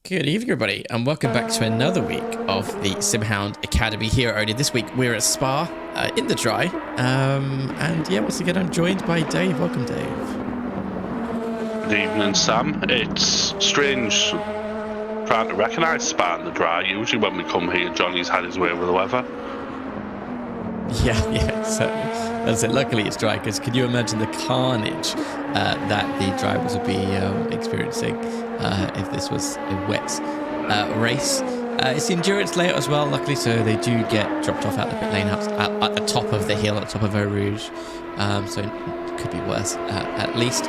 Good evening, everybody, and welcome back to another week of the Simhound Academy here at oNiD. This week we're at Spa in the dry, and yeah, once again I'm joined by Dave. Welcome, Dave. Good evening, Sam. It's strange trying to recognise Spa in the dry. Usually when we come here, Johnny's had his way with the weather. Yeah, certainly. That's it. Luckily it's dry, because can you imagine the carnage that the drivers would be experiencing if this was a wet race. It's the endurance layout as well, luckily, so they do get dropped off out the pit lane at the top of the hill, at the top of Eau Rouge, so it could be worse at least.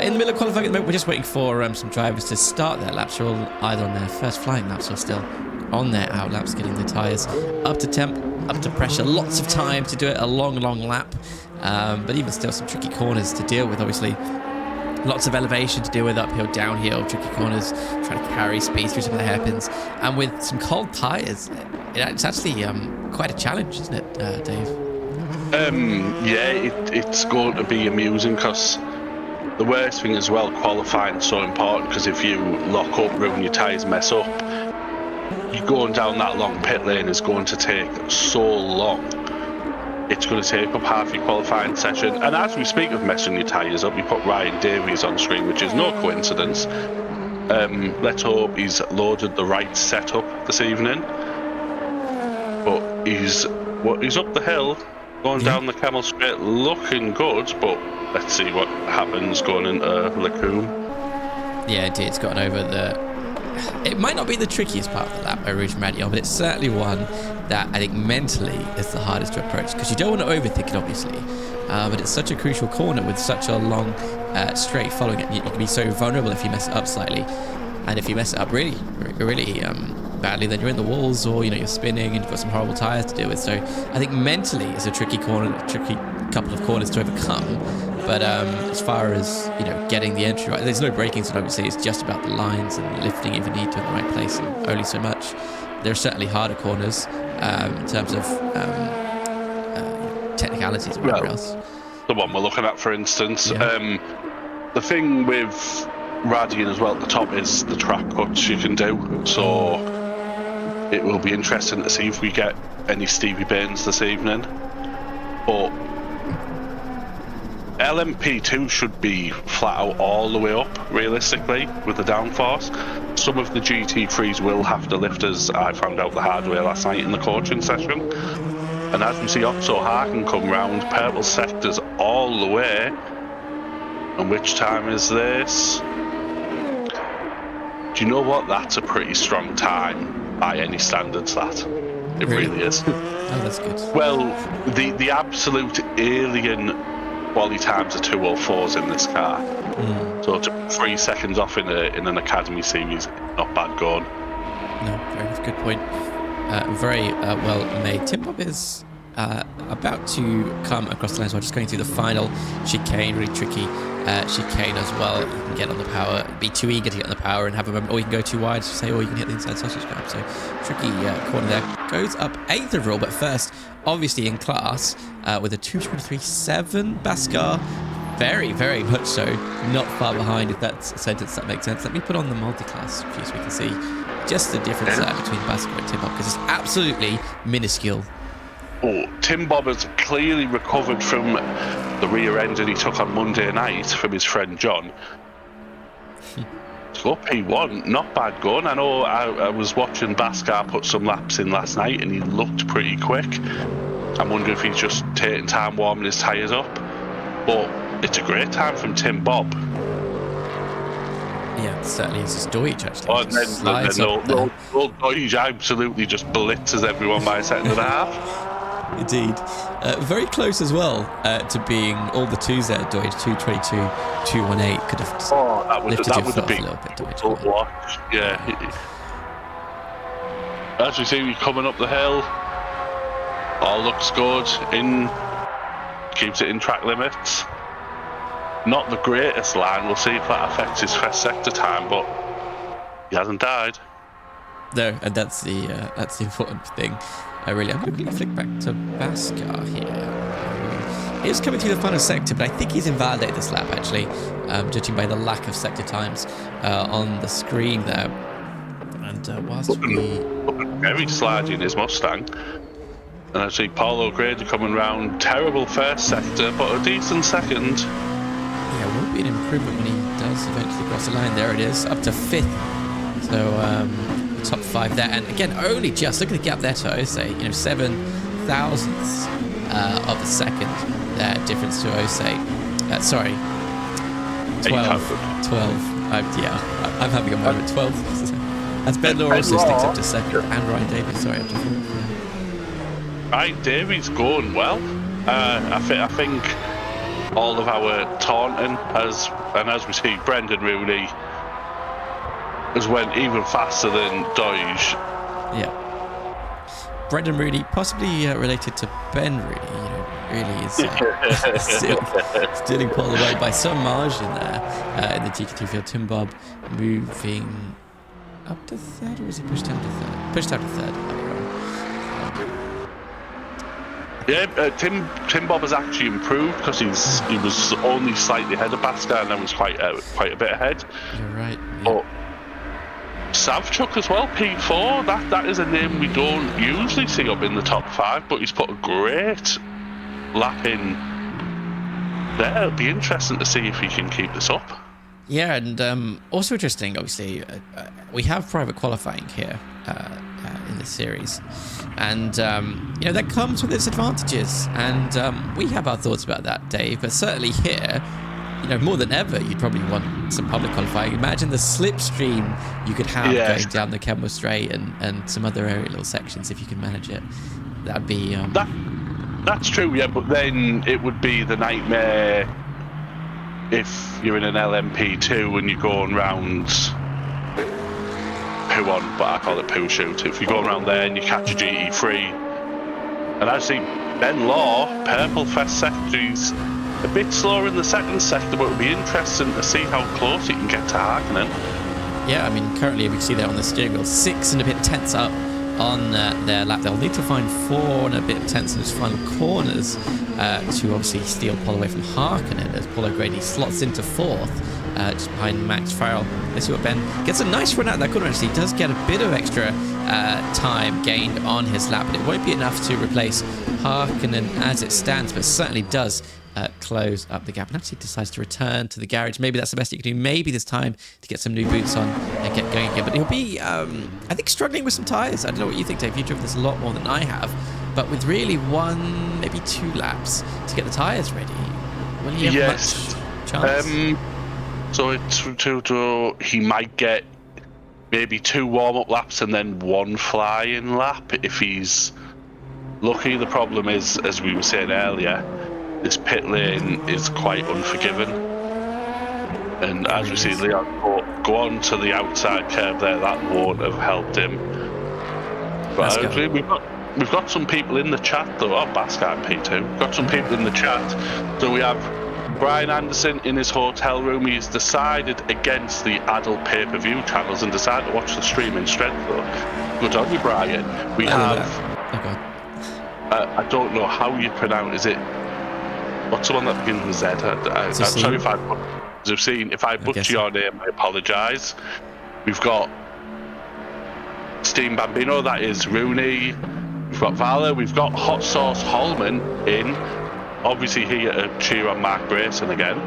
In the middle of qualifying at the moment, we're just waiting for some drivers to start their laps. They're all either on their first flying laps or still on their out laps, getting the tyres up to temp, up to pressure. Lots of time to do it, a long lap, but even still some tricky corners to deal with, obviously. Lots of elevation to deal with, uphill, downhill, tricky corners, trying to carry speed through some of the hairpins. And with some cold tyres, it's actually quite a challenge, isn't it, Dave? Yeah, it's going to be amusing, because the worst thing as well, qualifying is so important, because if you lock up, ruin your tyres, mess up, you going down that long pit lane is going to take so long. It's going to take up half your qualifying session. And as we speak of messing your tyres up, you put Ryan Davies on screen, which is no coincidence. Let's hope he's loaded the right setup this evening. But he's up the hill, going down the Camel Straight, looking good. But let's see what happens going into Lacombe. Yeah, indeed, it's gotten over the... It might not be the trickiest part of the lap, Eau Rouge Radion, but it's certainly one that I think mentally is the hardest to approach, because you don't want to overthink it, obviously, but it's such a crucial corner with such a long straight following it. You can be so vulnerable if you mess it up slightly, and if you mess it up really badly, then you're in the walls, or you're spinning and you've got some horrible tyres to deal with. So I think mentally it's a tricky couple of corners to overcome. But as far as getting the entry right, there's no braking, so obviously it's just about the lines and lifting if you need to in the right place, and only so much. There are certainly harder corners in terms of technicalities and whatever else. The one we're looking at, for instance. Yeah. The thing with Radion as well at the top is the track cuts you can do. So it will be interesting to see if we get any Stevie Bairns this evening. But LMP2 should be flat out all the way up, realistically, with the downforce. Some of the GT3s will have to lift, as I found out the hard way last night in the coaching session. And as we see Otto Harkin come round, purple sectors all the way. And which time is this? Do you know what? That's a pretty strong time by any standards, that. It really is. Oh, that's good. Well, the absolute alien quality times are 2:04s in this car. So 3 seconds off in an Academy series, not bad going. No, fair enough. Good point. Very well made. Tim Bob is about to come across the line, so I'm just going through the final chicane, really tricky chicane as well. You can get on the power, be too eager to get on the power and have a moment, or you can go too wide, so say, or you can hit the inside sausage grab. So tricky corner there. Goes up 8th overall, but first, obviously in class, with a 2:23.7 Baskar. Very, very much so. Not far behind, if that's a sentence that makes sense. Let me put on the multi-class view so we can see just the difference between Baskar and Tim Bob, because it's absolutely minuscule. Oh, Tim Bob has clearly recovered from the rear end that he took on Monday night from his friend John. So P1, not bad going. I know I was watching Baskar put some laps in last night and he looked pretty quick. I'm wondering if he's just taking time warming his tyres up. But it's a great time from Tim Bob. Yeah, certainly it's his Deutsch, actually. Oh, and then Deutsch absolutely just blitzes everyone by a second and a half. Indeed. Very close as well to being all the twos there, Deutsch. 2:22, 2:18. Could have lifted your foot off a little bit, Deutsch. Yeah. As we see, we're coming up the hill. All looks good. Keeps it in track limits. Not the greatest line. We'll see if that affects his first sector time, but he hasn't died. No, and that's the important thing. I'm going to quickly flick back to Baskar here. He is coming through the final sector, but I think he's invalidated this lap, actually, judging by the lack of sector times on the screen there. And whilst we... Very sliding his Mustang. And I see Paul O'Grady coming round. Terrible first sector, but a decent second. Yeah, it will be an improvement when he does eventually cross the line. There it is, up to 5th. So top 5 there. And again, only just, look at the gap there to Osei. You know, 7 thousandths of a second there, difference to Osei. Sorry, 12. I'm having a moment. 12. As Ben Law also sticks up to 2nd, and Ryan Davies, sorry, up to 4th. Ryan Davies going well. I think all of our taunting as we see, Brendan Rooney has went even faster than Doige. Yeah. Brendan Rooney, possibly related to Ben Rooney, you know, really is stealing Paul away by some margin there in the GT2 field. Tim Bob moving up to 3rd, or was he pushed down to 3rd? Pushed down to 3rd. Yeah, Tim Bob has actually improved because he was only slightly ahead of Bascar and then was quite a bit ahead. You're right. Yeah. But Savchuk as well, P4. That is a name we don't usually see up in the top 5, but he's put a great lap in there. It'll be interesting to see if he can keep this up. Yeah, and also interesting, obviously, we have private qualifying here in this series. And, you know, that comes with its advantages. And we have our thoughts about that, Dave. But certainly here, you know, more than ever, you'd probably want some public qualifying. Imagine the slipstream you could have going down the Kenmore Straight and some other little sections if you can manage it. That'd be... That's true, yeah, but then it would be the nightmare if you're in an LMP2 and you're going round poo on, but I call it poo shoot. If you go around there and you catch a GT3, and I see Ben Law, purple first sector, he's a bit slower in the second sector, but it would be interesting to see how close he can get to Harkonnen. Yeah, I mean, currently we can see there on the steering wheel, 6 and a bit tenths up on their lap. They'll need to find 4 and a bit tenths in his final corners to obviously steal Paul away from Harkonnen as Paul O'Grady slots into 4th, just behind Max Farrell. Let's see what Ben gets. A nice run out of that corner, actually. He does get a bit of extra time gained on his lap, but it won't be enough to replace Harkonnen as it stands, but certainly does close up the gap, and actually decides to return to the garage. Maybe that's the best he can do. Maybe there's time to get some new boots on and get going again, but he'll be I think struggling with some tyres. I don't know what you think, Dave. You've driven this a lot more than I have, but with really 1, maybe 2 laps to get the tyres ready, will he have much chance? So he might get maybe 2 warm-up laps and then 1 flying lap if he's lucky. The problem is, as we were saying earlier, this pit lane is quite unforgiving, and as we see Leon go on to the outside curb there, that won't have helped him. But we've got some people in the chat though. Oh, Bascar and P2. We've got some people in the chat. So we have Brian Anderson in his hotel room. He's decided against the adult pay-per-view channels and decided to watch the stream instead though. Good on you, Brian. We have I don't know how you pronounce it. What's the one that begins with Z? I'm sorry if I butcher your name, I apologise. We've got Steam Bambino, that is Rooney. We've got Vala, we've got Hot Sauce Holman in. Obviously here to cheer on Mark Grayson again.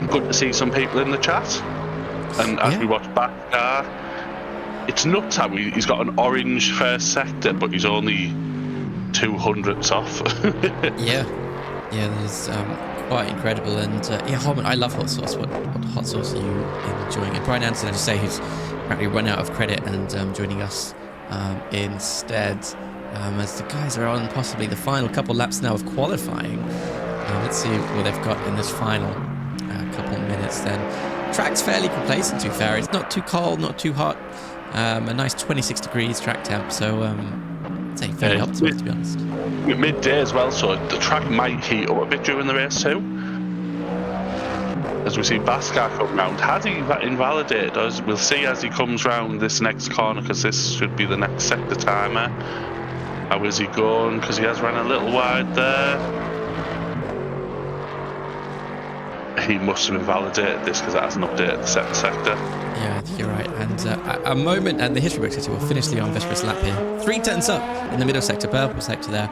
Good to see some people in the chat. And as we watch back, it's nuts how he's got an orange first sector, but he's only 200ths off. yeah, that's quite incredible. And yeah, Holman, I love Hot Sauce. What Hot Sauce are you enjoying? And Brian Anderson, I just say, who's apparently run out of credit and joining us instead, as the guys are on possibly the final couple laps now of qualifying. Let's see what they've got in this final couple of minutes then. Track's fairly complacent, to be fair. It's not too cold, not too hot. A nice 26 degrees track temp, so I'd say fairly optimal, to be honest. Midday as well, so the track might heat up a bit during the race too. As we see Bascar come round, has he invalidated? We'll see as he comes round this next corner, because this should be the next sector timer. How is he going? Because he has ran a little wide there. He must have invalidated this because it hasn't updated the second sector. Yeah, I think you're right. And And a moment, and the history book sector will finish the Vespers lap here. 3 tenths up in the middle sector, purple sector there.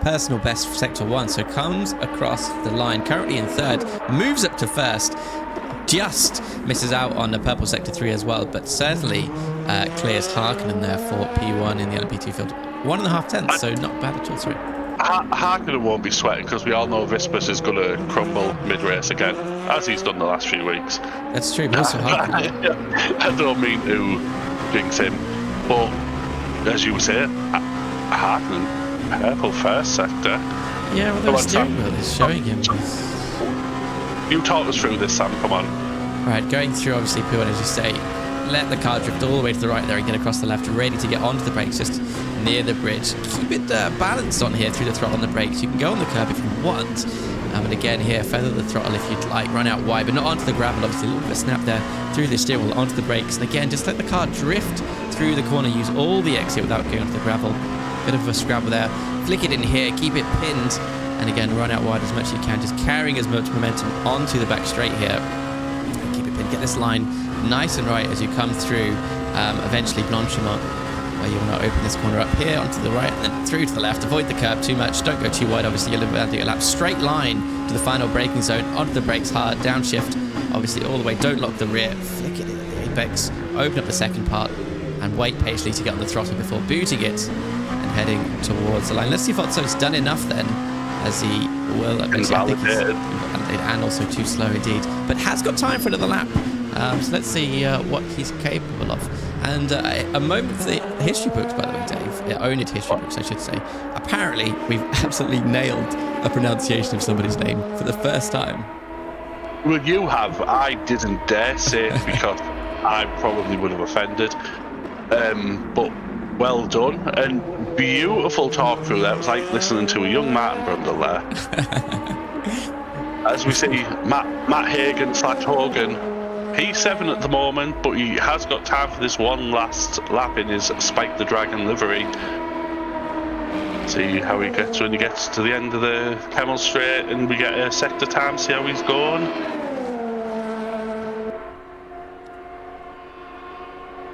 Personal best sector 1, so comes across the line, currently in 3rd, moves up to 1st, just misses out on the purple sector 3 as well, but certainly clears Harkonnen there for P1 in the LMP2 field. 1.5 tenths, so not bad at all, sorry. Harkonnen won't be sweating because we all know Vespers is going to crumble mid-race again, as he's done the last few weeks. That's true, but also Harkonnen. I don't mean to jinx him, but as you say, Harkonnen, purple first sector. Yeah, well, the steering wheel is showing him. You talk us through this, Sam, come on. Right, going through, obviously, P1, as you say, let the car drift all the way to the right there and get across the left, ready to get onto the brakes just near the bridge. Keep it balanced on here through the throttle on the brakes. You can go on the curb if you want. And again here, feather the throttle if you'd like, run out wide, but not onto the gravel. Obviously, a little bit of snap there through the steering wheel onto the brakes. And again, just let the car drift through the corner. Use all the exit without going onto the gravel. Bit of a scrabble there. Flick it in here, keep it pinned. And again, run out wide as much as you can, just carrying as much momentum onto the back straight here. And keep it pinned. Get this line nice and right as you come through, eventually Blanchimont, where you want to open this corner up here onto the right and then through to the left. Avoid the curb too much, don't go too wide, obviously you'll live your lap. Straight line to the final braking zone, onto the brakes hard, downshift, obviously all the way, don't lock the rear, flick it in at the apex, open up the second part and wait patiently to get on the throttle before booting it and heading towards the line. Let's see if Otso's done enough then, as he will Invalidated. And also too slow indeed, but has got time for another lap. So let's see what he's capable of. And a moment for the history books, by the way, Dave. oNiD history books, I should say. Apparently, we've absolutely nailed a pronunciation of somebody's name for the first time. Well, you have. I didn't dare say it because I probably would have offended. But well done. And beautiful talk through there. It was like listening to a young Martin Brundle there. As we see, Matt Hagan / Hogan. He's 7 at the moment, but he has got time for this one last lap in his Spike the Dragon livery. See how he gets when he gets to the end of the Camel Straight and we get a sector time, see how he's going.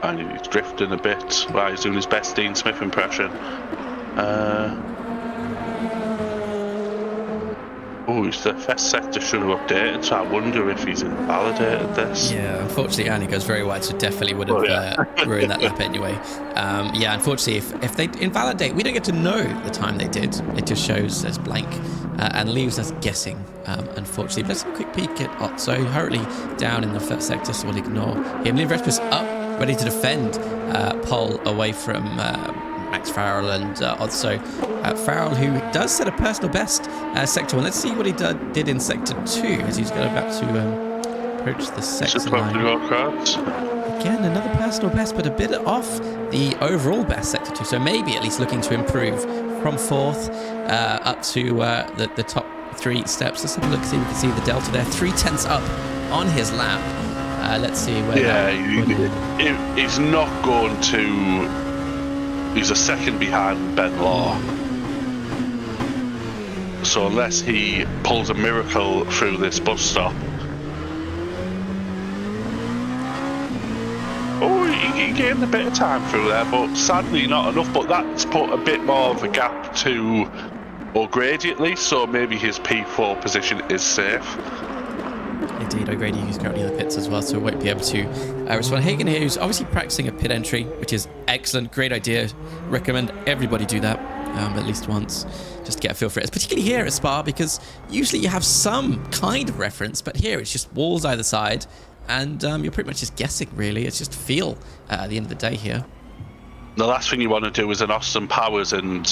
And he's drifting a bit while he's doing his best Dean Smith impression. Oh, the first sector should have updated, so I wonder if he's invalidated this. Yeah, unfortunately, Annie goes very wide, so definitely would have ruined that lap anyway. Yeah, unfortunately, if they invalidate, we don't get to know the time they did. It just shows as blank and leaves us guessing, unfortunately. But let's have a quick peek at Otso, hurriedly down in the first sector, so we'll ignore him. Liam Vespers up, ready to defend pole away from Max Farrell and Otso. Farrell, who does set a personal best sector 1. Let's see what he did in sector 2 as he's going about to approach the sector line. Again, another personal best, but a bit off the overall best sector 2. So maybe at least looking to improve from 4th up to the top 3 steps. Let's have a look, see if we can see the delta there. 3 tenths up on his lap. Let's see where. Yeah, he's not going to. He's a second behind Ben Law. So unless he pulls a miracle through this bus stop. Oh, he gained a bit of time through there, but sadly not enough. But that's put a bit more of a gap to O'Grady at least, so maybe his P4 position is safe. Indeed, O'Grady is currently in the pits as well, so we won't be able to respond. Hagen here, who's obviously practicing a pit entry, which is excellent, great idea. Recommend everybody do that at least once, just to get a feel for it. It's particularly here at Spa, because usually you have some kind of reference, but here it's just walls either side, and you're pretty much just guessing, really. It's just feel at the end of the day here. The last thing you want to do is an Austin Powers and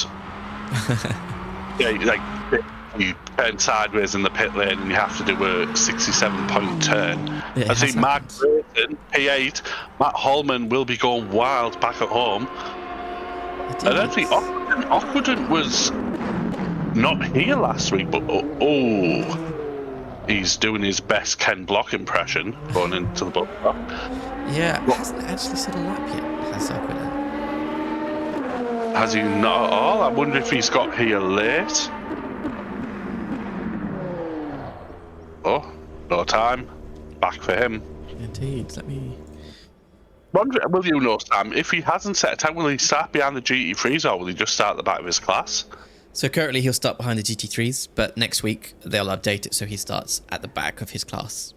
you turn sideways in the pit lane and you have to do a 67-point turn. Yeah, I see Mark Grayson, P8, Matt Holman will be going wild back at home. I don't think Ockwoodon was not here last week, but he's doing his best Ken Block impression going into the bus stop. Yeah, hasn't actually said a lap yet, has Ockwoodon? Has he not at all? I wonder if he's got here late. Oh, no time. Back for him. Indeed. Let me Will you know, Sam, if he hasn't set a time, will he start behind the GT3s or will he just start at the back of his class? So currently he'll start behind the GT3s, but next week they'll update it so he starts at the back of his class.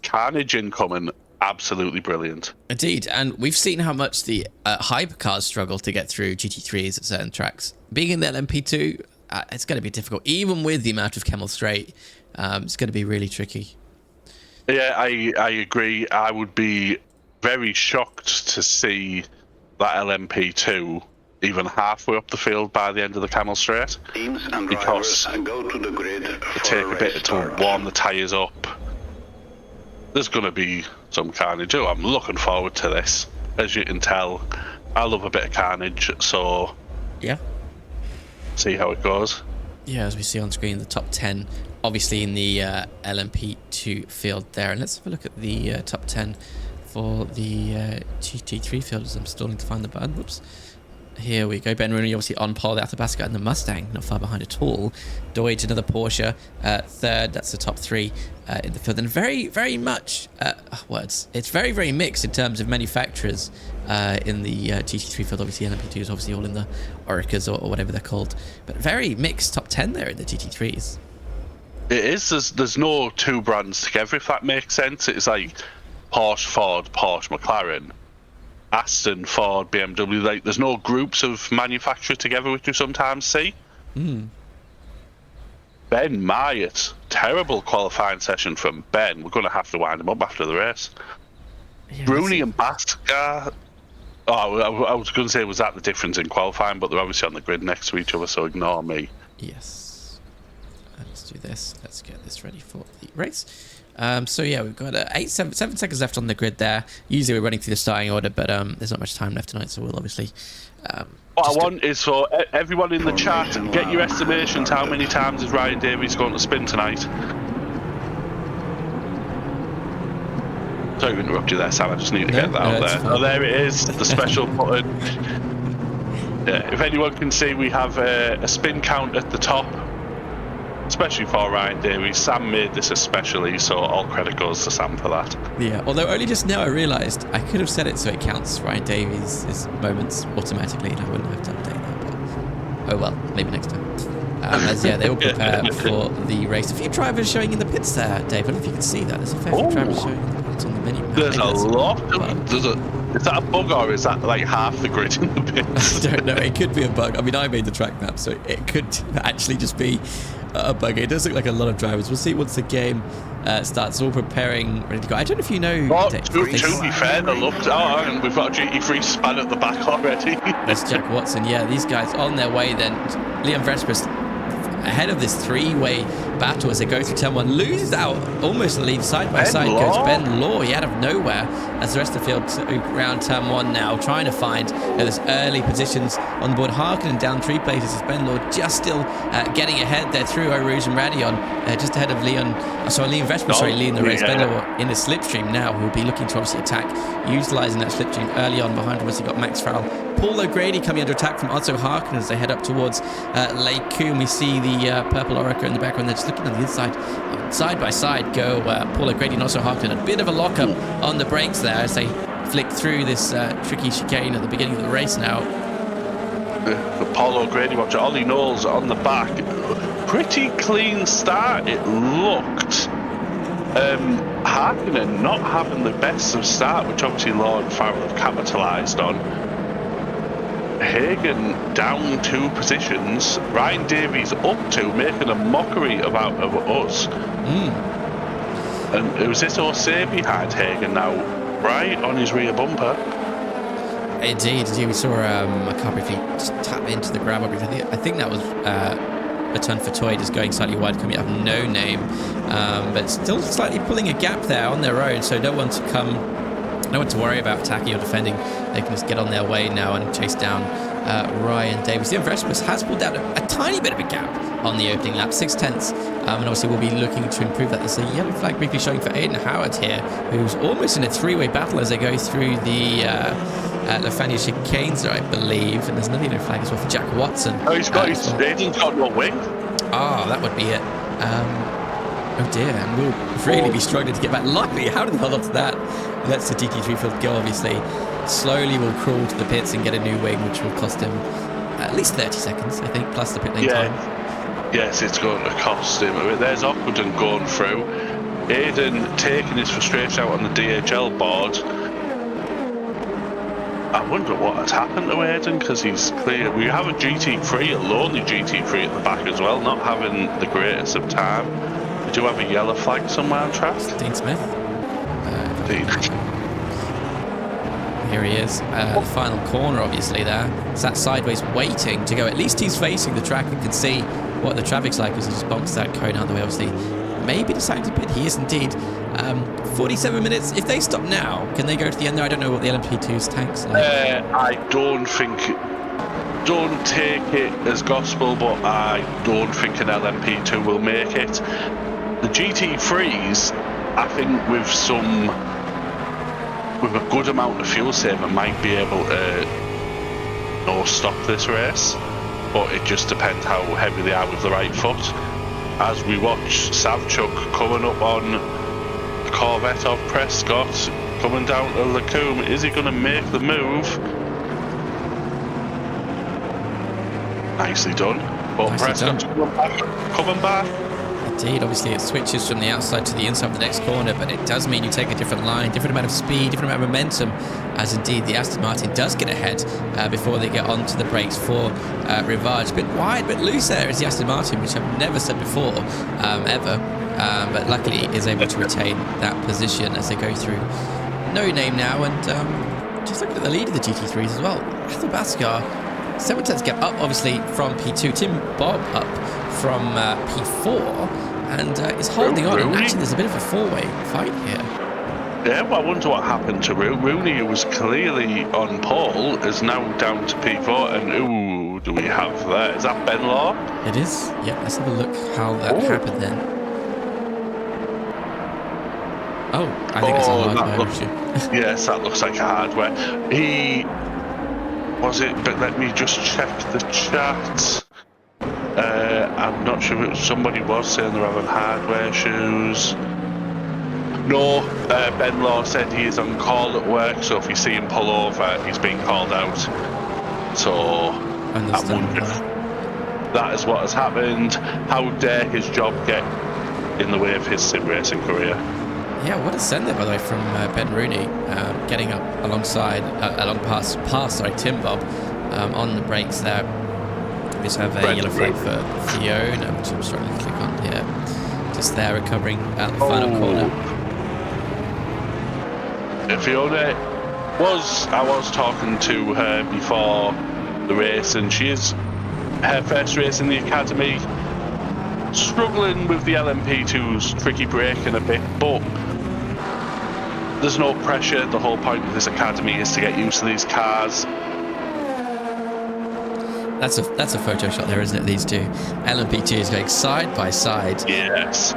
Carnage incoming, absolutely brilliant. Indeed, and we've seen how much the hypercars struggle to get through GT3s at certain tracks. Being in the LMP2, it's going to be difficult, even with the amount of Kemmel Straight. It's going to be really tricky. Yeah, I agree. I would be very shocked to see that LMP2 even halfway up the field by the end of the Camel Straight, because go to the grid it take a bit to warm the tyres up. There's going to be some carnage. Oh, I'm looking forward to this. As you can tell, I love a bit of carnage, so yeah, see how it goes. Yeah, as we see on screen, the top 10, obviously in the LMP2 field there. And let's have a look at the top 10 for the GT3 field, as I'm stalling to find the button. Whoops. Here we go. Ben Rooney obviously on pole. The Athabasca and the Mustang not far behind at all. Deutsch, another Porsche, third. That's the top three in the field. And very, very much words. It's very, very mixed in terms of manufacturers in the GT3 field. Obviously, LMP2 is obviously all in the Oricas or whatever they're called. But very mixed top 10 there in the GT3s. It is. There's no two brands together, if that makes sense. It's like Porsche, Ford, Porsche, McLaren, Aston, Ford, BMW. Like, there's no groups of manufacturers together, which you sometimes see. Ben Myatt, terrible qualifying session from Ben. We're going to have to wind him up after the race. Yeah, Rooney and Baska. Oh, I was going to say, was that the difference in qualifying? But they're obviously on the grid next to each other, so ignore me. Yes. Let's do this. Let's get this ready for the race. So yeah, we've got 7 seconds left on the grid there. Usually we're running through the starting order, but there's not much time left tonight, so we'll obviously... What I want is for everyone in the chat, get your estimations. How many times is Ryan Davies going to spin tonight? Sorry to interrupt you there, Sam. I just need to get that out there. Fine. Oh, there it is, the special button. Yeah, if anyone can see, we have a spin count at the top, especially for Ryan Davies. Sam made this especially, so all credit goes to Sam for that. Yeah, although only just now I realised I could have set it so it counts Ryan Davies' moments automatically and I wouldn't have to update that, but oh well, maybe next time. As yeah, they all prepare for the race. A few drivers showing in the pits there, Dave. I don't know if you can see that. There's a fair few drivers showing in the pits on the mini map. There's a lot. Is that a bug or is that like half the grid in the pits? I don't know. It could be a bug. I mean, I made the track map, so it could actually just be a bug. It does look like a lot of drivers. We'll see once the game starts. All preparing, ready to go. I don't know if you know. To be fair, they looked. Oh, we've got a GT3 span at the back already. That's Jack Watson. Yeah, these guys on their way. Then Liam Vespers ahead of this three-way battle as they go through turn one, loses out, almost leaves side by side, goes Ben Law, he out of nowhere, as the rest of the field around turn one now, trying to find those early positions on the board. Harkin down 3 places as Ben Law just still getting ahead there through Eau Rouge and Radion, just ahead of Liam Vespers, leading the race. Ben Law in the slipstream now, who will be looking to obviously attack, utilising that slipstream early on. Behind him, obviously got Max Farrell. Paul O'Grady coming under attack from Otto Harkin as they head up towards Lake Coombe. We see the purple Orica in the background. They're just looking on the inside. Side by side go Paul O'Grady and Otto Harkin. A bit of a lockup on the brakes there as they flick through this tricky chicane at the beginning of the race now. Paul O'Grady, watch Ollie Knowles on the back. Pretty clean start, it looked. Harkin not having the best of start, which obviously Lord Farrell have capitalised on. Hagen down 2 positions. Ryan Davies up 2, making a mockery of us. And it was this Osei behind Hagen now, right on his rear bumper. Indeed. We saw a car briefly just tap into the grab. I think that was a ton for Toy, just going slightly wide, coming out of No Name, but still slightly pulling a gap there on their own. So no one to worry about attacking or defending. They can just get on their way now and chase down Ryan Davies. The Vespers has pulled out a tiny bit of a gap on the opening lap, 6/10, and obviously we'll be looking to improve that. There's a yellow flag briefly showing for Aidan Howard here, who's almost in a 3-way battle as they go through the Lafania chicanes, I believe, and there's another yellow flag as well for Jack Watson. Oh, Aidan's got no wing. Oh, that would be it. Oh dear, and we'll really be struggling to get back. Luckily, how did they hold on to that? lets the GT3 field go, obviously. Slowly will crawl to the pits and get a new wing, which will cost him at least 30 seconds, I think, plus the pit lane time. Yes, it's going to cost him. There's Ockwoodon going through. Aiden taking his frustration out on the DHL board. I wonder what has happened to Aiden, because he's clear. We have a GT3, a lonely GT3 at the back as well, not having the greatest of time. We do have a yellow flag somewhere on track. Dean Smith. Dean. Here he is. The final corner, obviously, there. Sat sideways waiting to go. At least he's facing the track and can see what the traffic's like as he just bumps that cone out of the way, obviously. Maybe deciding to pit. He is indeed. 47 minutes. If they stop now, can they go to the end there? I don't know what the LMP2's tank's like. I don't take it as gospel, but I don't think an LMP2 will make it. The GT3s, I think with a good amount of fuel saving, might be able to stop this race, but it just depends how heavy they are with the right foot. As we watch Savchuk coming up on the Corvette of Prescott, coming down to Lacombe, is he going to make the move? Nicely done. But Prescott's coming back. Indeed, obviously it switches from the outside to the inside of the next corner, but it does mean you take a different line, different amount of speed, different amount of momentum, as indeed the Aston Martin does get ahead before they get onto the brakes for Rivage. A bit wide, but loose there is the Aston Martin, which I've never said before, ever, but luckily is able to retain that position as they go through No Name now, and just looking at the lead of the GT3s as well. Athabascar, 7 tenths gap up, obviously, from P2. Tim Bob up from P4, and is holding on. And actually, there's a bit of a four-way fight here. Yeah, well, I wonder what happened to Rooney, who was clearly on pole, is now down to P4. And ooh, do we have there? Is that Ben Law? It is. Yeah, let's have a look how that happened then. Oh, I think it's a hardware issue. Yes, that looks like a hardware. But let me just check the chat. I'm not sure if somebody was saying they're having hardware issues. No, Ben Law said he is on call at work, so if you see him pull over, he's being called out. So I wonder if that is what has happened. How dare his job get in the way of his sim racing career? Yeah, what a send there, by the way, from Ben Rooney, getting up alongside, past Tim Bob on the brakes there. We just have a yellow flag for Fiona, which I'm struggling to click on here. Just there, recovering at the final corner. Fiona I was talking to her before the race, and she is her first race in the academy. Struggling with the LMP2's tricky braking a bit, but there's no pressure. The whole point of this academy is to get used to these cars. That's a photo shot there, isn't it? These two LMP2s going side by side. Yes.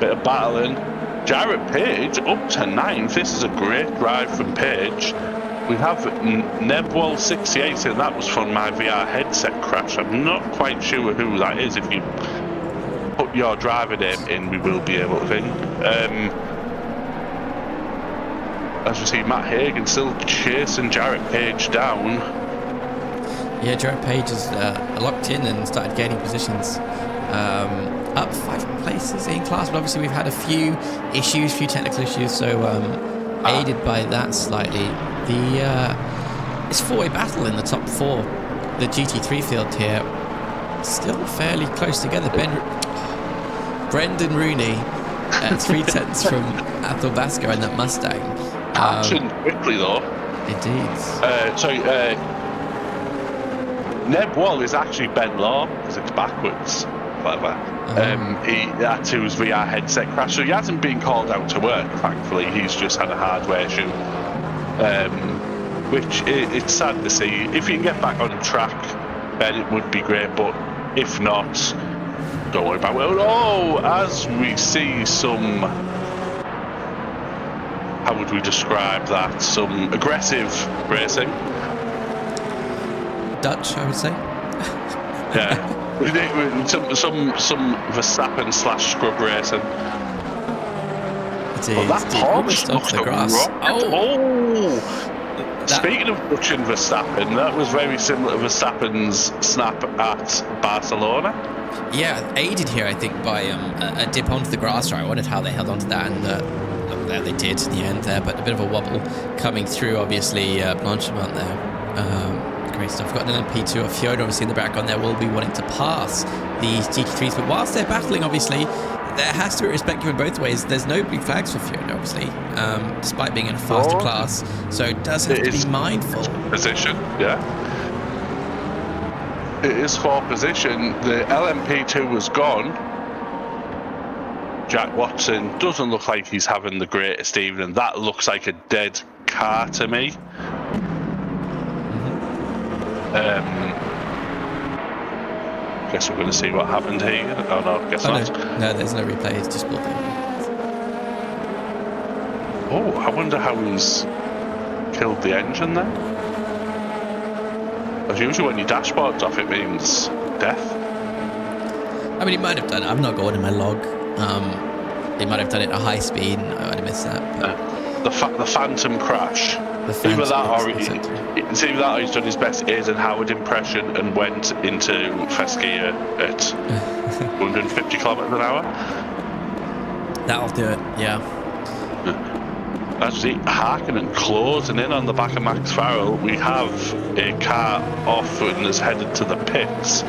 Bit of battling. Jarrett Page up to 9th. This is a great drive from Page. We have Nebwell 68, and that was from my VR headset crash. I'm not quite sure who that is. If you put your driver name in, we will be able to think. As we see, Matt Hagan still chasing Jarrett Page down. Yeah, Jarrett Page is locked in and started gaining positions. Up 5 places in class, but obviously we've had a few issues, few technical issues, so aided by that slightly. It's four-way battle in the top 4. The GT3 field here still fairly close together. Brendan Rooney at 3 tenths from Athabascar in that Mustang. Action quickly though. Indeed. Neb Wall is actually Ben Law because it's backwards. Clever. That's whose VR headset crash. So he hasn't been called out to work, thankfully. He's just had a hardware issue. Which it's sad to see. If you can get back on track, then it would be great. But if not, don't worry about it. Oh, as we see some, how would we describe that? Some aggressive racing. Dutch, I would say. Yeah. some Verstappen / scrub racing. Indeed. But that Almost Porsche onto the looked a grass. rocket. Speaking of touching Verstappen, that was very similar to Verstappen's snap at Barcelona. Yeah, aided here, I think, by a dip onto the grass. I wondered how they held onto that, and there they did in the end there, but a bit of a wobble coming through, obviously, Blanchimont there. Great stuff. Got an LMP2 of Fiona, obviously, in the background there, will be wanting to pass these GT3s, but whilst they're battling, obviously, there has to be respect given both ways. There's no blue flags for Fiona, obviously, despite being in a faster class, so it does have to be mindful. Position, yeah. It is for position. The LMP2 was gone. Jack Watson doesn't look like he's having the greatest evening. That looks like a dead car to me. Guess we're going to see what happened here. Oh no, guess not. No, there's no replay. It's just built in. Oh, I wonder how he's killed the engine there. As usually when your dashboard's off, it means death. I mean, he might have done it. I've not got it in my log. He might have done it at a high speed. I would have missed that. The phantom crash. Either that or he's done his best Aidan Howard impression and went into first gear at 150 kilometers an hour. That'll do it, yeah. Actually, Harkonnen closing in on the back of Max Farrell. We have a car off and is headed to the pits.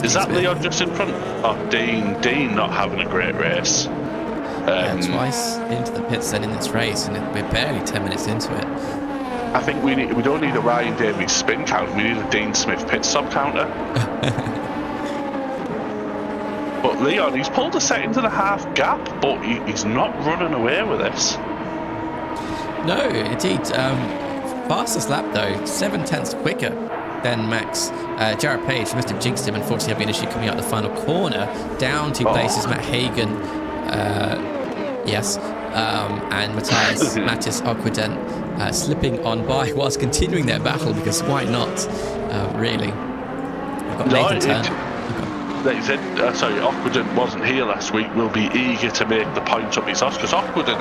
Is that Leon just in front? Oh, Dean not having a great race. Twice into the pits then in this race, and we're barely 10 minutes into it. I think we don't need a Ryan Davies spin count. We need a Dean Smith pit stop counter. But Leon, he's pulled a 2.5 gap, but he's not running away with this. No, indeed. Fastest lap though, 7/10 quicker than Max. Jarrett Page must have jinxed him, unfortunately, having an issue coming out the final corner. Down 2 places, Matt Hagan, and Matthias Aquident slipping on by whilst continuing their battle, because why not, really? We've got Nathan Turner. They said, Aquident wasn't here last week, will be eager to make the points up his ass, because Aquident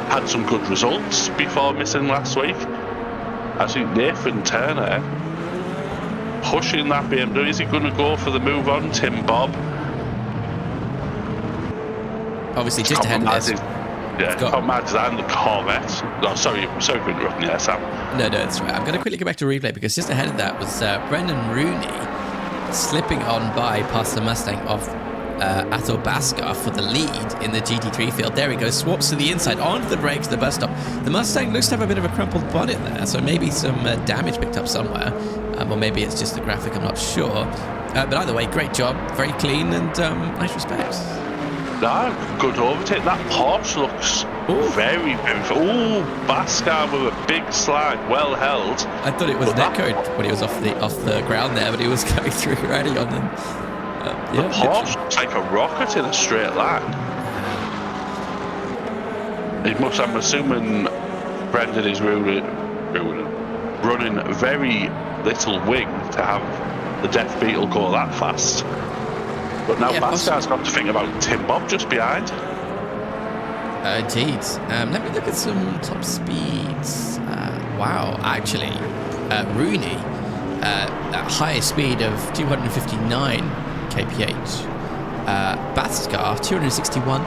had some good results before missing last week. I think Nathan Turner pushing that BMW. Is he going to go for the move on, Tim Bob? Obviously, just ahead of this. Comrades and the Corvette. No, sorry for interrupting you, Sam. No, it's right. I'm going to quickly go back to replay, because just ahead of that was Brendan Rooney slipping on by past the Mustang of Ato Baskar for the lead in the GT3 field. There he goes, swaps to the inside, onto the brakes, the bus stop. The Mustang looks to have a bit of a crumpled bonnet there, so maybe some damage picked up somewhere, or maybe it's just the graphic, I'm not sure. But either way, great job, very clean, and nice respect. No, good overtake. That Porsche looks very beautiful. Oh, Baskar with a big slide, well held. I thought it was Netcode when he was off the ground there, but he was going through already on them. The Porsche looks like a rocket in a straight line. I'm assuming Brendan is running very little wing to have the Death Beetle go that fast. But now Baskar's got to think about Tim Bob just behind. Indeed. Let me look at some top speeds. Wow, actually, Rooney at highest speed of 259 kph. Baskar 261,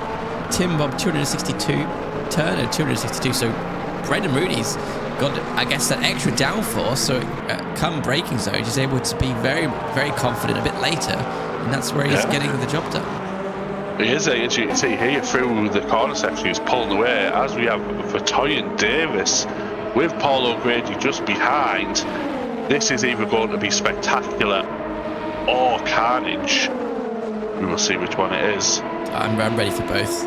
Tim Bob 262, Turner 262. So Brendan Rooney's got, I guess, that extra downforce. So come braking zone, he's able to be very, very confident a bit later. And that's where he's getting the job done. He is, as you can see here through the corner section, he's pulling away, as we have Vertoyen Davis with Paul O'Grady just behind. This is either going to be spectacular or carnage. We will see which one it is. I'm ready for both.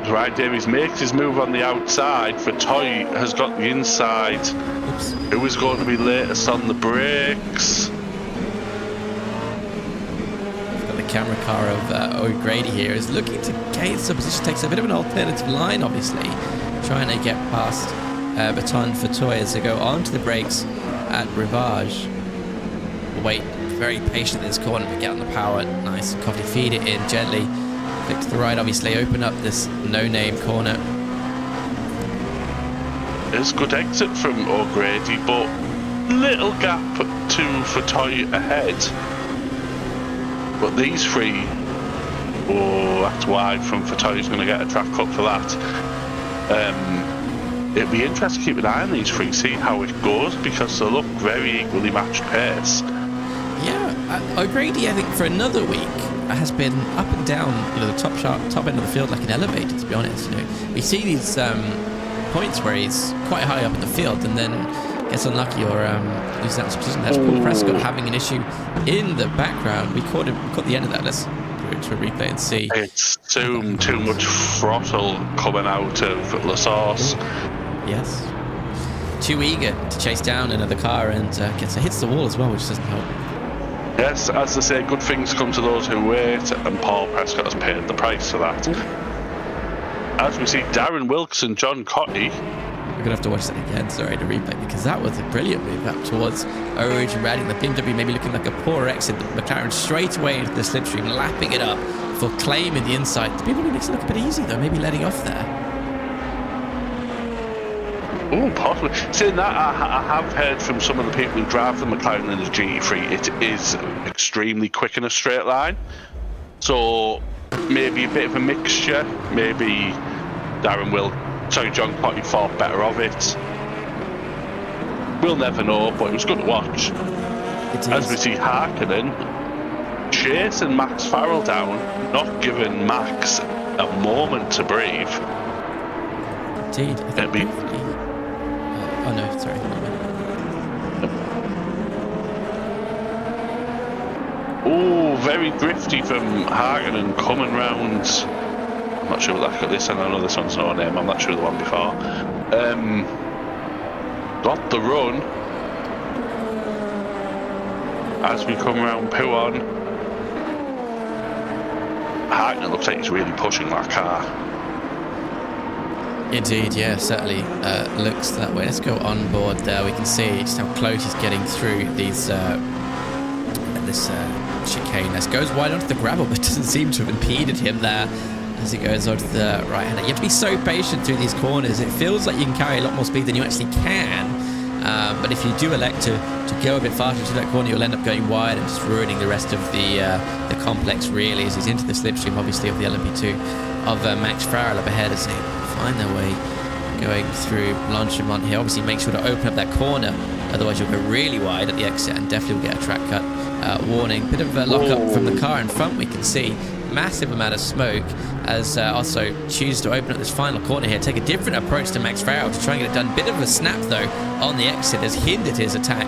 Ryan Davies makes his move on the outside. Vertoy has got the inside. Oops. Who is going to be latest on the brakes? Camera car of O'Grady here is looking to gain some position, takes a bit of an alternative line, obviously, trying to get past Baton Vertoy as they go onto the brakes at Rivage. Wait very patient in this corner, but get on the power, nice, coffee feed it in gently, Flick to the right, obviously, open up this no-name corner. There's a good exit from O'Grady, but little gap to Fatoy ahead. But these three, oh, that's wide from Fatoy. He's going to get a track cut for that. It'd be interesting to keep an eye on these three, see how it goes, because they look very equally matched pace. Yeah, O'Grady, I think, for another week has been up and down, the top end of the field like an elevator, to be honest. We see these points where he's quite high up in the field and then gets unlucky or loses out his position. That's Paul Prescott having an issue in the background. We caught the end of that. Let's go to a replay and see. It's too much throttle coming out of La Source. Yes. Too eager to chase down another car and hits the wall as well, which doesn't help. Yes, as they say, good things come to those who wait, and Paul Prescott has paid the price for that. As we see Darren Wilkes and John Cotty. We're going to have to watch that again, sorry, to replay, because that was a brilliant move up towards Rouge and Redding. The BMW maybe looking like a poor exit. The McLaren straight away into the slipstream, lapping it up for claiming the inside. The BMW makes it look a bit easy, though, maybe letting off there. Oh, possibly. Saying that, I have heard from some of the people who drive the McLaren and the GT3, it is extremely quick in a straight line. So maybe a bit of a mixture. Maybe John Cotty thought better of it. We'll never know, but it was good to watch. As we see Harkonnen chasing Max Farrell down, not giving Max a moment to breathe. Indeed. I think oh no, sorry. Oh, very drifty from Harkonnen coming round. I'm not sure what that is. I know this one's no name. I'm not sure the one before. Got the run as we come around Puon. Harkonnen looks like he's really pushing that car. Indeed, yeah, certainly looks that way. Let's go on board there. We can see just how close he's getting through these this chicane. As goes wide onto the gravel, but doesn't seem to have impeded him there as he goes onto the right hand. You have to be so patient through these corners. It feels like you can carry a lot more speed than you actually can. But if you do elect to go a bit faster to that corner, you'll end up going wide and just ruining the rest of the complex, really, as he's into the slipstream, obviously, of the LMP2 of Max Farrell up ahead as they find their way going through Blanchimont here. Obviously, make sure to open up that corner, otherwise you'll go really wide at the exit and definitely will get a track cut warning. Bit of a lock-up from the car in front, we can see. Massive amount of smoke as also chooses to open up this final corner here, take a different approach to Max Farrell to try and get it done. Bit of a snap though on the exit has hindered his attack,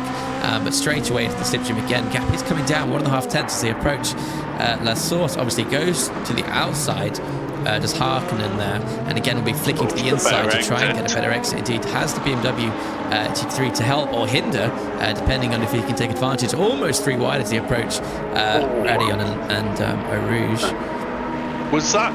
but straight away into the slipstream again. Gap is coming down 1.5 tenths as they approach La Source. Obviously goes to the outside, just Harkonnen there, and again will be flicking to the inside to try and get a better exit. Indeed, has the BMW GT3 to help or hinder, depending on if he can take advantage. Almost 3 wide as they approach Radion and Eau Rouge. Was that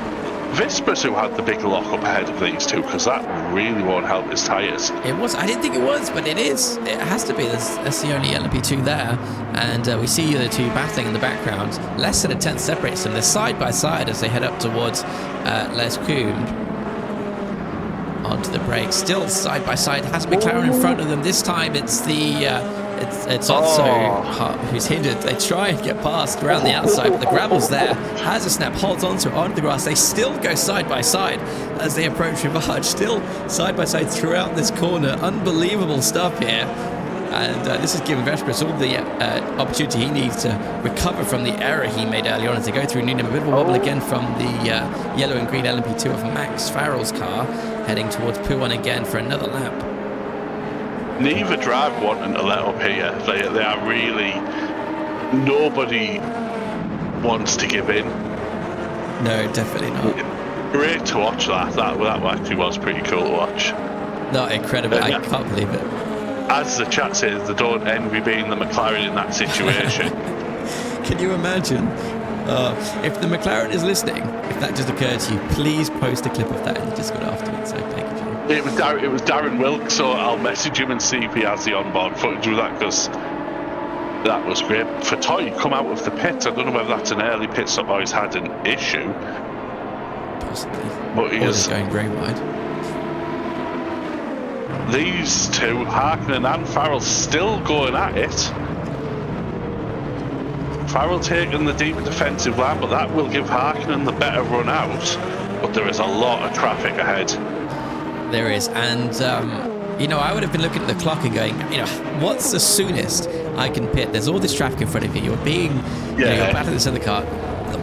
Vespers who had the big lock up ahead of these two? Because that really won't help his tyres. It was. I didn't think it was, but it is. It has to be. That's the only LMP2 there. And we see the two battling in the background. Less than a tenth separates them. They're side by side as they head up towards Les Combes. Onto the brakes. Still side by side. Has McLaren in front of them. This time it's the... It's also who's hindered. They try and get past around the outside, but the gravel's there. Has a snap, holds onto the grass. They still go side by side as they approach Rivage. Still side by side throughout this corner. Unbelievable stuff here. And this is giving Vespers all the opportunity he needs to recover from the error he made earlier on as they go through Newnham. A bit of a wobble again from the yellow and green LMP2 of Max Farrell's car, heading towards Puon again for another lap. Neither drive wanting to let up here. They are really... Nobody wants to give in. No, definitely not. Great to watch that. That actually was pretty cool to watch. No, incredible. I can't believe it. As the chat says, they don't envy being the McLaren in that situation. Can you imagine? If the McLaren is listening, if that just occurred to you, please post a clip of that in the Discord afterwards. So thank you. It was Darren Wilkes, so I'll message him and see if he has the onboard footage of that, because that was great. For Toy come out of the pits, I don't know whether that's an early pit stop or he's had an issue, possibly. But Or just going very wide. These two, Harkonnen and Farrell, still going at it. Farrell taking the deep defensive line, but that will give Harkonnen the better run out. But there is a lot of traffic ahead. There is, and you know, I would have been looking at the clock and going, you know, what's the soonest I can pit? There's all this traffic in front of you. You're being, you know, you're battling this in the car.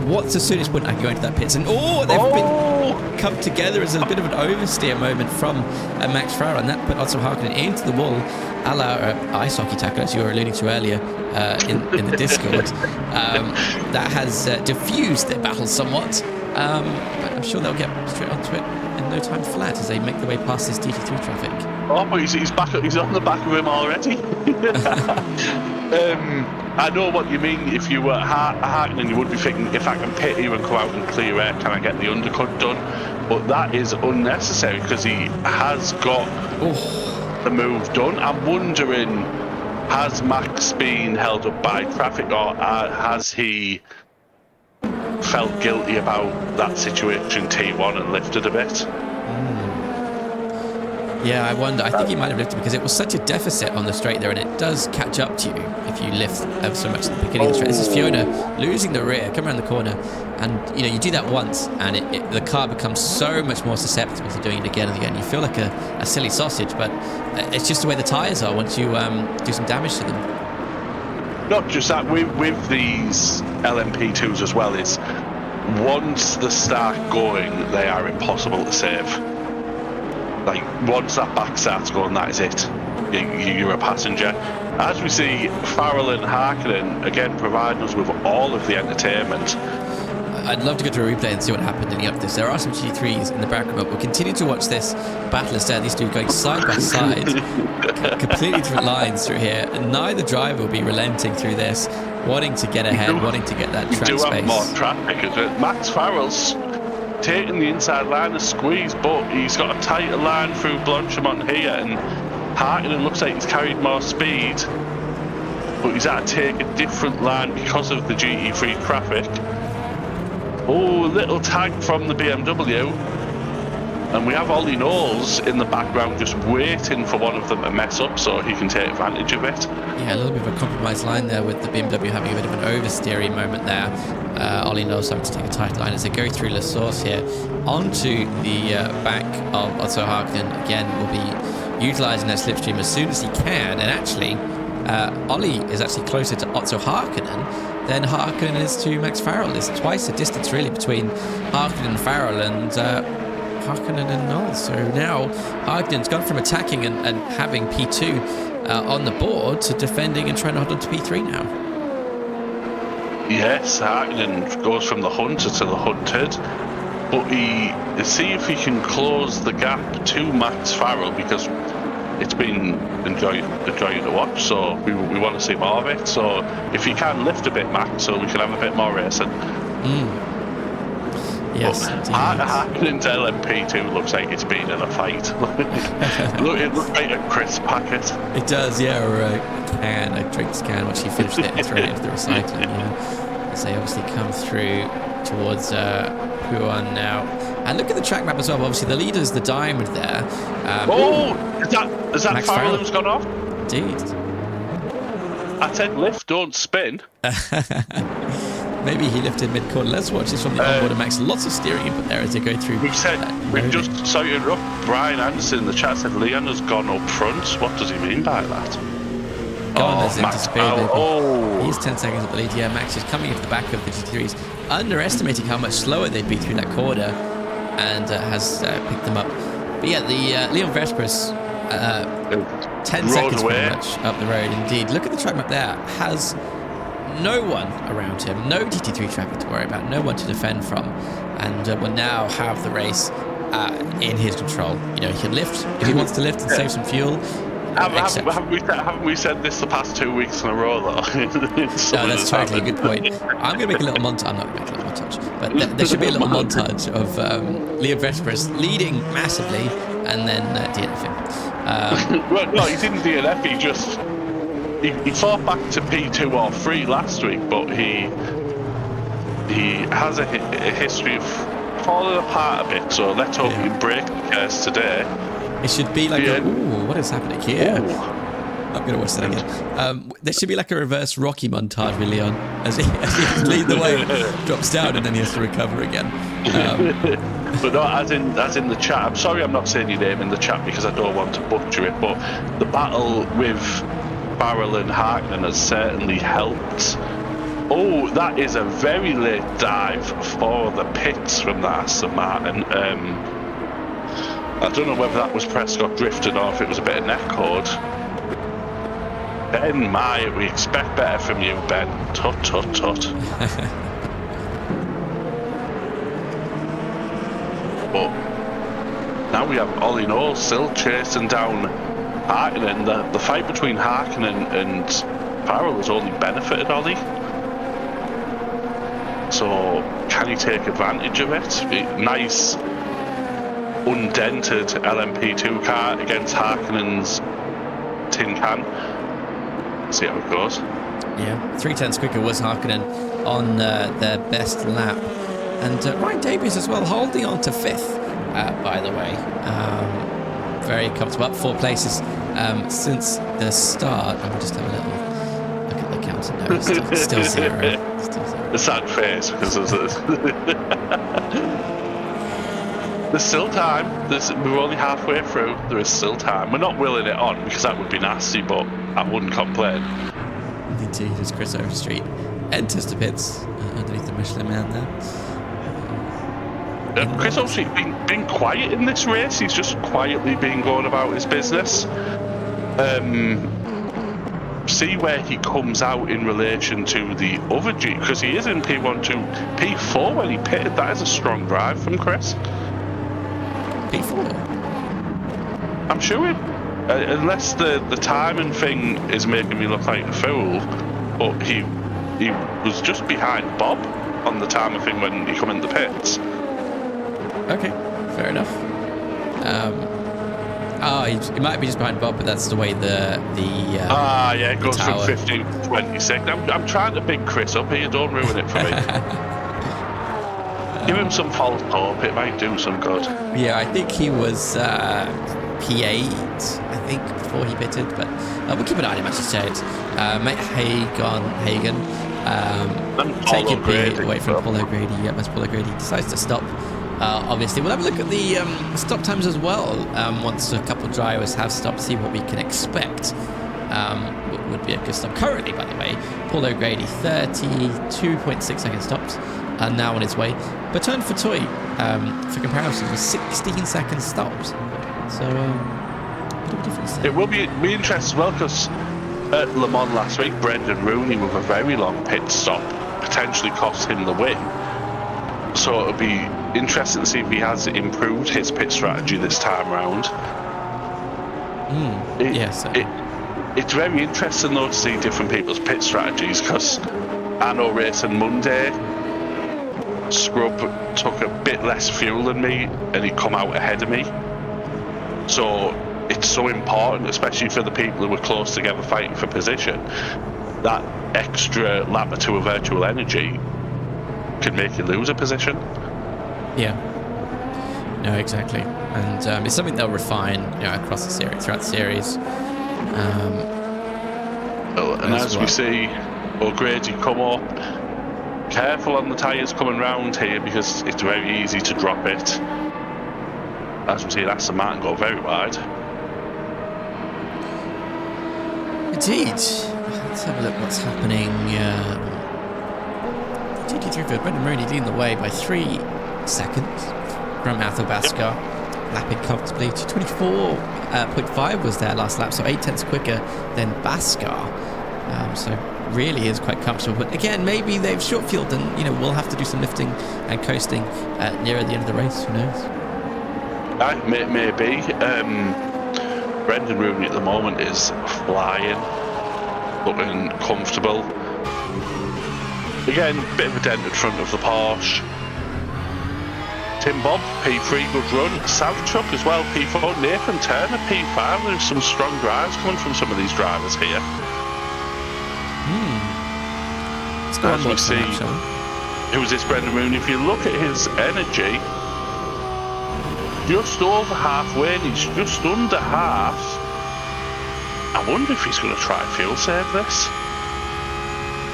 What's the soonest point I can go into that pit? And they've been come together as a bit of an oversteer moment from Max Farrell, and that put Otto Harkonnen into the wall, a la ice hockey tackle, as you were alluding to earlier in the Discord. That has diffused their battle somewhat, but I'm sure they'll get straight onto it in no time flat as they make their way past this DT3 traffic. Oh, but he's back. He's on the back of him already. I know what you mean. If you were Harkonnen, you would be thinking, if I can pit here and come out and clear air, can I get the undercut done? But that is unnecessary because he has got the move done. I'm wondering, has Max been held up by traffic, or has he felt guilty about that situation T1 and lifted a bit? Yeah, I wonder. I think he might have lifted because it was such a deficit on the straight there, and it does catch up to you if you lift ever so much at the beginning of the straight. This is Fiona losing the rear, come around the corner, and you know, you do that once, and the car becomes so much more susceptible to doing it again and again. You feel like a silly sausage, but it's just the way the tyres are once you do some damage to them. Not just that, with these LMP2s as well, is once they start going, they are impossible to save. Like, once that back starts going, that is it. You're a passenger. As we see, Farrell and Harkonnen, again, providing us with all of the entertainment. I'd love to go to a replay and see what happened leading up to this. There are some GT3s in the background, but we'll continue to watch this battle instead. These two going side by side, completely different lines through here. And neither driver will be relenting through this, wanting to get ahead, wanting to get that track space. You do have more traffic, is it? Max Farrell's taking the inside line of squeeze, but he's got a tighter line through Blanchimont here, and Harkonnen looks like he's carried more speed, but he's had to take a different line because of the GT3 traffic. Oh, little tag from the BMW, and we have Ollie Knowles in the background just waiting for one of them to mess up so he can take advantage of it. Yeah, a little bit of a compromised line there with the BMW having a bit of an oversteering moment there. Ollie Knowles having to take a tight line as they go through La Source here onto the back of Otto Harkonnen. Again, will be utilising that slipstream as soon as he can, and actually Ollie is actually closer to Otto Harkonnen than Harkonnen is to Max Farrell. There's twice the distance really between Harkonnen and Farrell, and Harkonnen and Knowles. So now Harkonnen's gone from attacking and having P2 on the board to defending and trying to hold on to P3 now. Yes, Harkonnen goes from the hunter to the hunted, but see if he can close the gap to Max Farrell, because it's been enjoying to watch, so we want to see more of it. So if he can lift a bit, Max, so we can have a bit more racing. Yes, Harkonnen's LMP2 looks like it's been in a fight. It looks like a crisp packet. It does, yeah, or a drinks can, once he finished it and threw it into the recycling. Yeah, as they obviously come through towards Huan now. And look at the track map as well. Obviously, the leader's the diamond there. Is that Farrell who's gone off? Indeed. I said lift, don't spin. Maybe he lifted mid-corner. Let's watch this from the onboard of Max. Lots of steering input there as they go through. We've just, sorry to interrupt, Brian Anderson in the chat said Leon has gone up front. What does he mean by that? Max Farrell. He's 10 seconds at the lead. Yeah, Max is coming into the back of the GT3s, underestimating how much slower they'd be through that corner, and has picked them up. But yeah, the Leon Vespers, 10 seconds pretty much up the road. Indeed, look at the track map there. Has no one around him, no DT3 traffic to worry about, no one to defend from, and will now have the race in his control. You know, he can lift if he wants to lift and save some fuel. Haven't we said this the past 2 weeks in a row, though? No, that's totally a good point. I'm going to make a little montage. I'm not going to make a little montage, but there should be a little montage of Leon Vespers leading massively and then DNFing. Well, no, he didn't DNF. He just he fought back to P2 or 3 last week, but he has a history of falling apart a bit, so let's hope you break the curse today. It should be like ooh, what is happening here? Ooh. I'm going to watch that again. There should be like a reverse Rocky montage with Leon as he leads the way, drops down, and then he has to recover again. But not as in the chat. I'm sorry I'm not saying your name in the chat because I don't want to butcher it, but the battle with Barrel and Harkonnen has certainly helped. Oh, that is a very late dive for the pits from the Aston Martin. I don't know whether that was Prescott drifting or if it was a bit of netcode. Ben, we expect better from you, Ben. Tut, tut, tut. But now we have Ollie Knowles still chasing down Harkonnen. The fight between Harkonnen and Farrell has only benefited Ollie. So can he take advantage of it? Nice undented LMP2 car against Harkonnen's tin can. See how it goes. Yeah, 3/10 quicker was Harkonnen on their best lap. And Ryan Davies as well, holding on to 5th, by the way. Very comfortable, up 4 places since the start. And we'll just have a little look at the counter. No, it's still 0. Still 0. The sad face, because there's still time. We're only halfway through. There is still time. We're not willing it on because that would be nasty, but I wouldn't complain. Indeed, as Chris Overstreet enters the pits underneath the Michelin Man there. Chris Overstreet been quiet in this race. He's just quietly been going about his business. See where he comes out in relation to the other G, because he is in P1 to P4 when he pitted. That is a strong drive from Chris. P4? I'm sure unless the timing thing is making me look like a fool, but he was just behind Bob on the timing thing when he come in the pits. Okay, fair enough. He might be just behind Bob, but that's the way the yeah, it goes from 15 to 26. I'm trying to big Chris up here, don't ruin it for me. Give him some false hope, it might do some good. Yeah, I think he was P8, I think, before he pitted, but we'll keep an eye on him, as you said. Mate Hagen, taking P away from Paul O'Grady. Yeah, as Paul O'Grady decides to stop. Obviously, we'll have a look at the stop times as well. Once a couple of drivers have stopped, see what we can expect. Would be a good stop. Currently, by the way, Paul O'Grady 32.6 seconds stopped, and now on his way. But Turn for Toy, for comparison, was 16 seconds stopped. So, a bit of a difference there. It will be interesting as well, because at Le Mans last week, Brendan Rooney with a very long pit stop potentially cost him the win. So it'll be interesting to see if he has improved his pit strategy this time round. Yes. It's very interesting though to see different people's pit strategies, because I know Racing Monday, Scrub took a bit less fuel than me and he come out ahead of me. So it's so important, especially for the people who were close together fighting for position, that extra lap or two of virtual energy can make you lose a position. Yeah. No, exactly. And it's something they'll refine, across the series, throughout the series. As we see O'Grady come up, careful on the tyres coming round here because it's very easy to drop it. As we see Aston Martin go very wide. Indeed. Let's have a look what's happening. GT3 for Brendan Rooney leading the way by 3 seconds from Athabasca. Lapping comfortably. 224.5 was their last lap, so 8/10 quicker than Bascar. So really is quite comfortable. But again, maybe they've short fueled and we'll have to do some lifting and coasting nearer the end of the race. Who knows? Maybe. Brendan Rooney at the moment is flying, looking comfortable. Again, bit of a dent in front of the Porsche. Tim Bob, P3, good run. Savchuk as well, P4. Nathan Turner, P5. There's some strong drives coming from some of these drivers here. Let's go As we see, who's this Brendan Rooney? If you look at his energy, just over halfway, and he's just under half. I wonder if he's going to try fuel save this.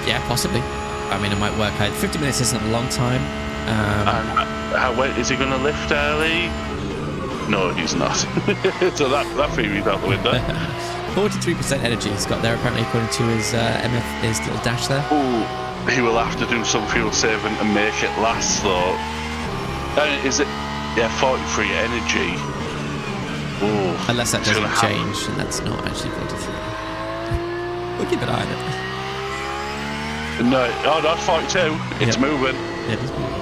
Yeah, possibly. I mean, it might work out. 50 minutes isn't a long time. And is he going to lift early? No, he's not. So that theory's out the window. 43% energy he's got there, apparently, according to his his little dash there. Ooh, he will have to do some fuel saving to make it last, though. Is it? Yeah, 43 energy. Ooh, unless that doesn't change, and that's not actually 43. We'll keep an eye on it. No, oh, that's 42. It's moving. Yeah, it is moving.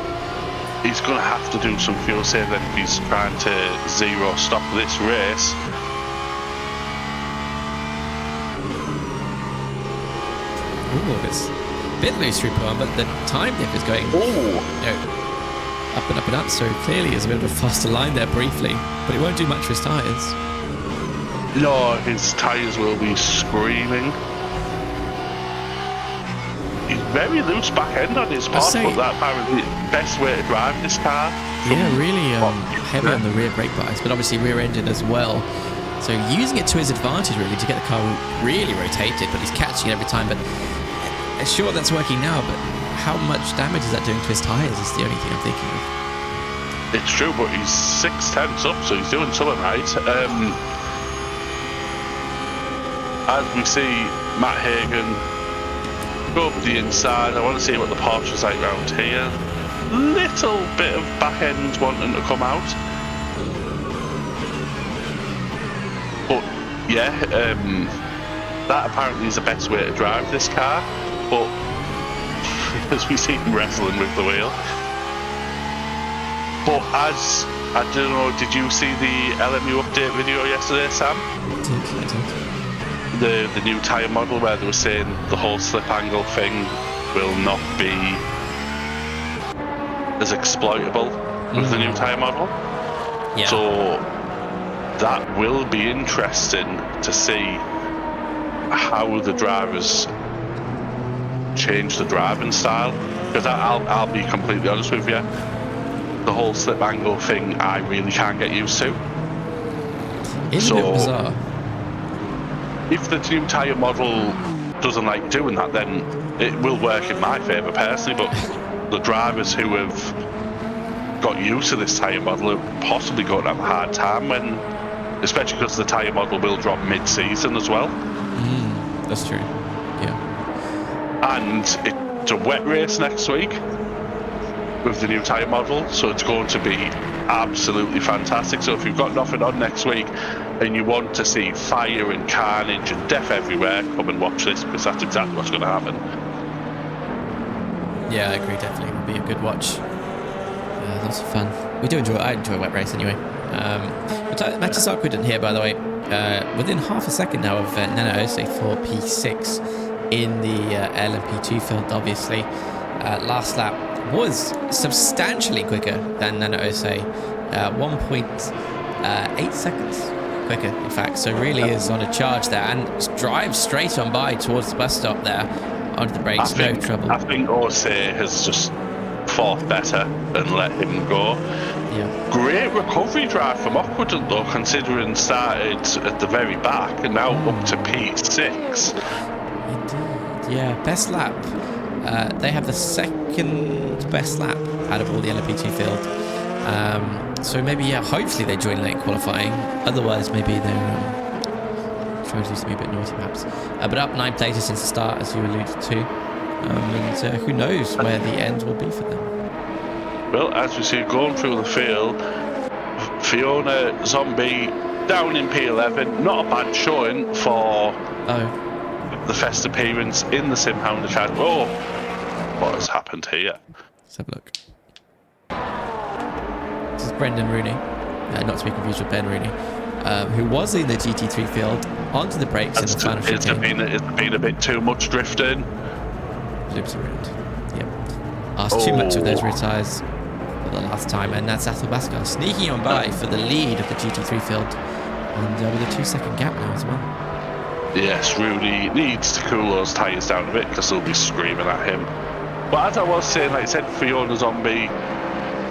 He's going to have to do some fuel saving if he's trying to zero stop this race. Ooh, it's a bit loose through P1, but the time dip is going up and up and up, so clearly it's a bit of a faster line there briefly, but it won't do much for his tyres. No, his tyres will be screaming. He's very loose back end on his part, but that apparently best way to drive this car. Yeah, really heavy on the rear brake bias, but obviously rear engine as well. So using it to his advantage really to get the car really rotated, but he's catching it every time. But sure, that's working now, but how much damage is that doing to his tyres is the only thing I'm thinking of. It's true, but he's 6/10 up, so he's doing something right. As we see Matt Hagan go up the inside, I want to see what the Porsche's like round here. Little bit of back end wanting to come out. But yeah, that apparently is the best way to drive this car. But as we see him wrestling with the wheel. But as, I don't know, did you see the LMU update video yesterday, Sam? I did. The new tyre model where they were saying the whole slip angle thing will not be as exploitable with the new tyre model. Yeah. So that will be interesting to see how the drivers change the driving style. Because I'll be completely honest with you, the whole slip angle thing I really can't get used to. It's a bit bizarre. If the new tyre model doesn't like doing that, then it will work in my favour personally, but the drivers who have got used to this tyre model are possibly going to have a hard time when, especially because the tyre model will drop mid-season as well. That's true, yeah. And it's a wet race next week with the new tyre model, so it's going to be absolutely fantastic. So if you've got nothing on next week and you want to see fire and carnage and death everywhere, come and watch this, because that's exactly what's going to happen. Yeah, I agree, definitely. It'll be a good watch. Lots of fun. I enjoy wet race anyway. Matches are good in here, by the way. Within half a second now of Nano Ose for P6 in the LMP2 field, obviously. Last lap was substantially quicker than Nano Ose. 1.8 seconds quicker, in fact. So really is on a charge there and drives straight on by towards the bus stop there. Onto the brakes, no trouble. I think Ose has just fought better and let him go. Yeah. Great recovery drive from Aquadent though, considering started at the very back and now up to P6. Indeed. Yeah, best lap. They have the second best lap out of all the LMP2 field. So maybe, yeah, hopefully they join late qualifying. Otherwise, maybe they're trying to do something a bit naughty, perhaps. But up 9 places since the start, as you alluded to. And who knows where the end will be for them. Well, as we see going through the field, Fiona Zombie down in P11. Not a bad showing for the first appearance in the Simhound Academy. Oh, what has happened here? Let's have a look. This is Brendan Rooney, not to be confused with Ben Rooney, who was in the GT3 field, onto the brakes in the final chicane. It's been a bit too much drifting. Loops around. Yep. Asked too much of those rear tyres for the last time, and that's Athel Baskar sneaking on by for the lead of the GT3 field, and with a 2-second gap now as well. Yes, Rooney needs to cool those tyres down a bit because they'll be screaming at him. But as I was saying, like I said, Fiona Zombie,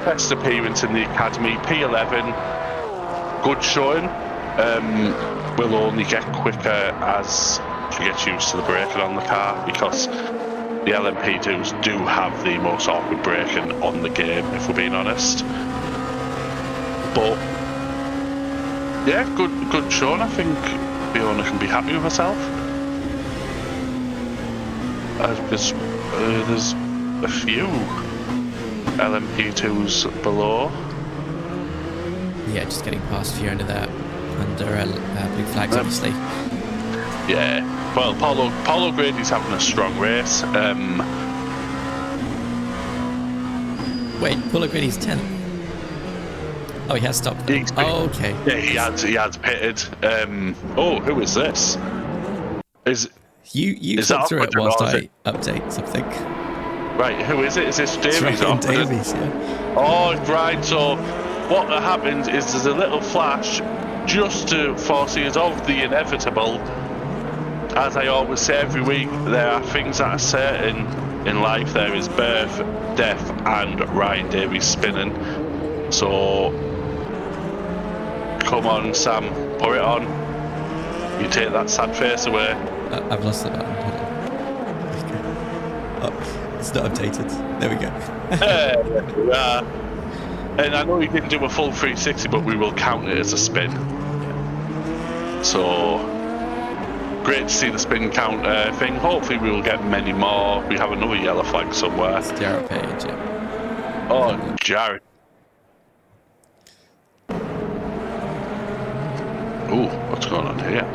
best appearance in the Academy, P11, good showing. Will only get quicker as she gets used to the braking on the car, because the LMP2s do have the most awkward braking on the game, if we're being honest. But yeah, good showing. I think Fiona can be happy with herself. There's a few LMP2s below. Yeah, just getting past Fiona there under blue flags, obviously. Yeah, well, Paulo Grady's having a strong race. Wait, Paulo Grady's 10th. Oh, he has stopped. Oh, okay. Yeah, he has pitted. Oh, who is this? You talk through it whilst I update something. Right, who is it? Is this Davies? Ryan Davies, yeah. Oh, right. So what happens is there's a little flash just to foresee us of the inevitable. As I always say every week, there are things that are certain in life. There is birth, death, and Ryan Davies spinning. So come on, Sam, put it on. You take that sad face away. I've lost the button. Oh, it's not updated. There we go. And I know you didn't do a full 360, but we will count it as a spin. So great to see the spin count thing. Hopefully we will get many more. We have another yellow flag somewhere. It's Jared Page, yeah. Oh, Jared. Ooh, what's going on here?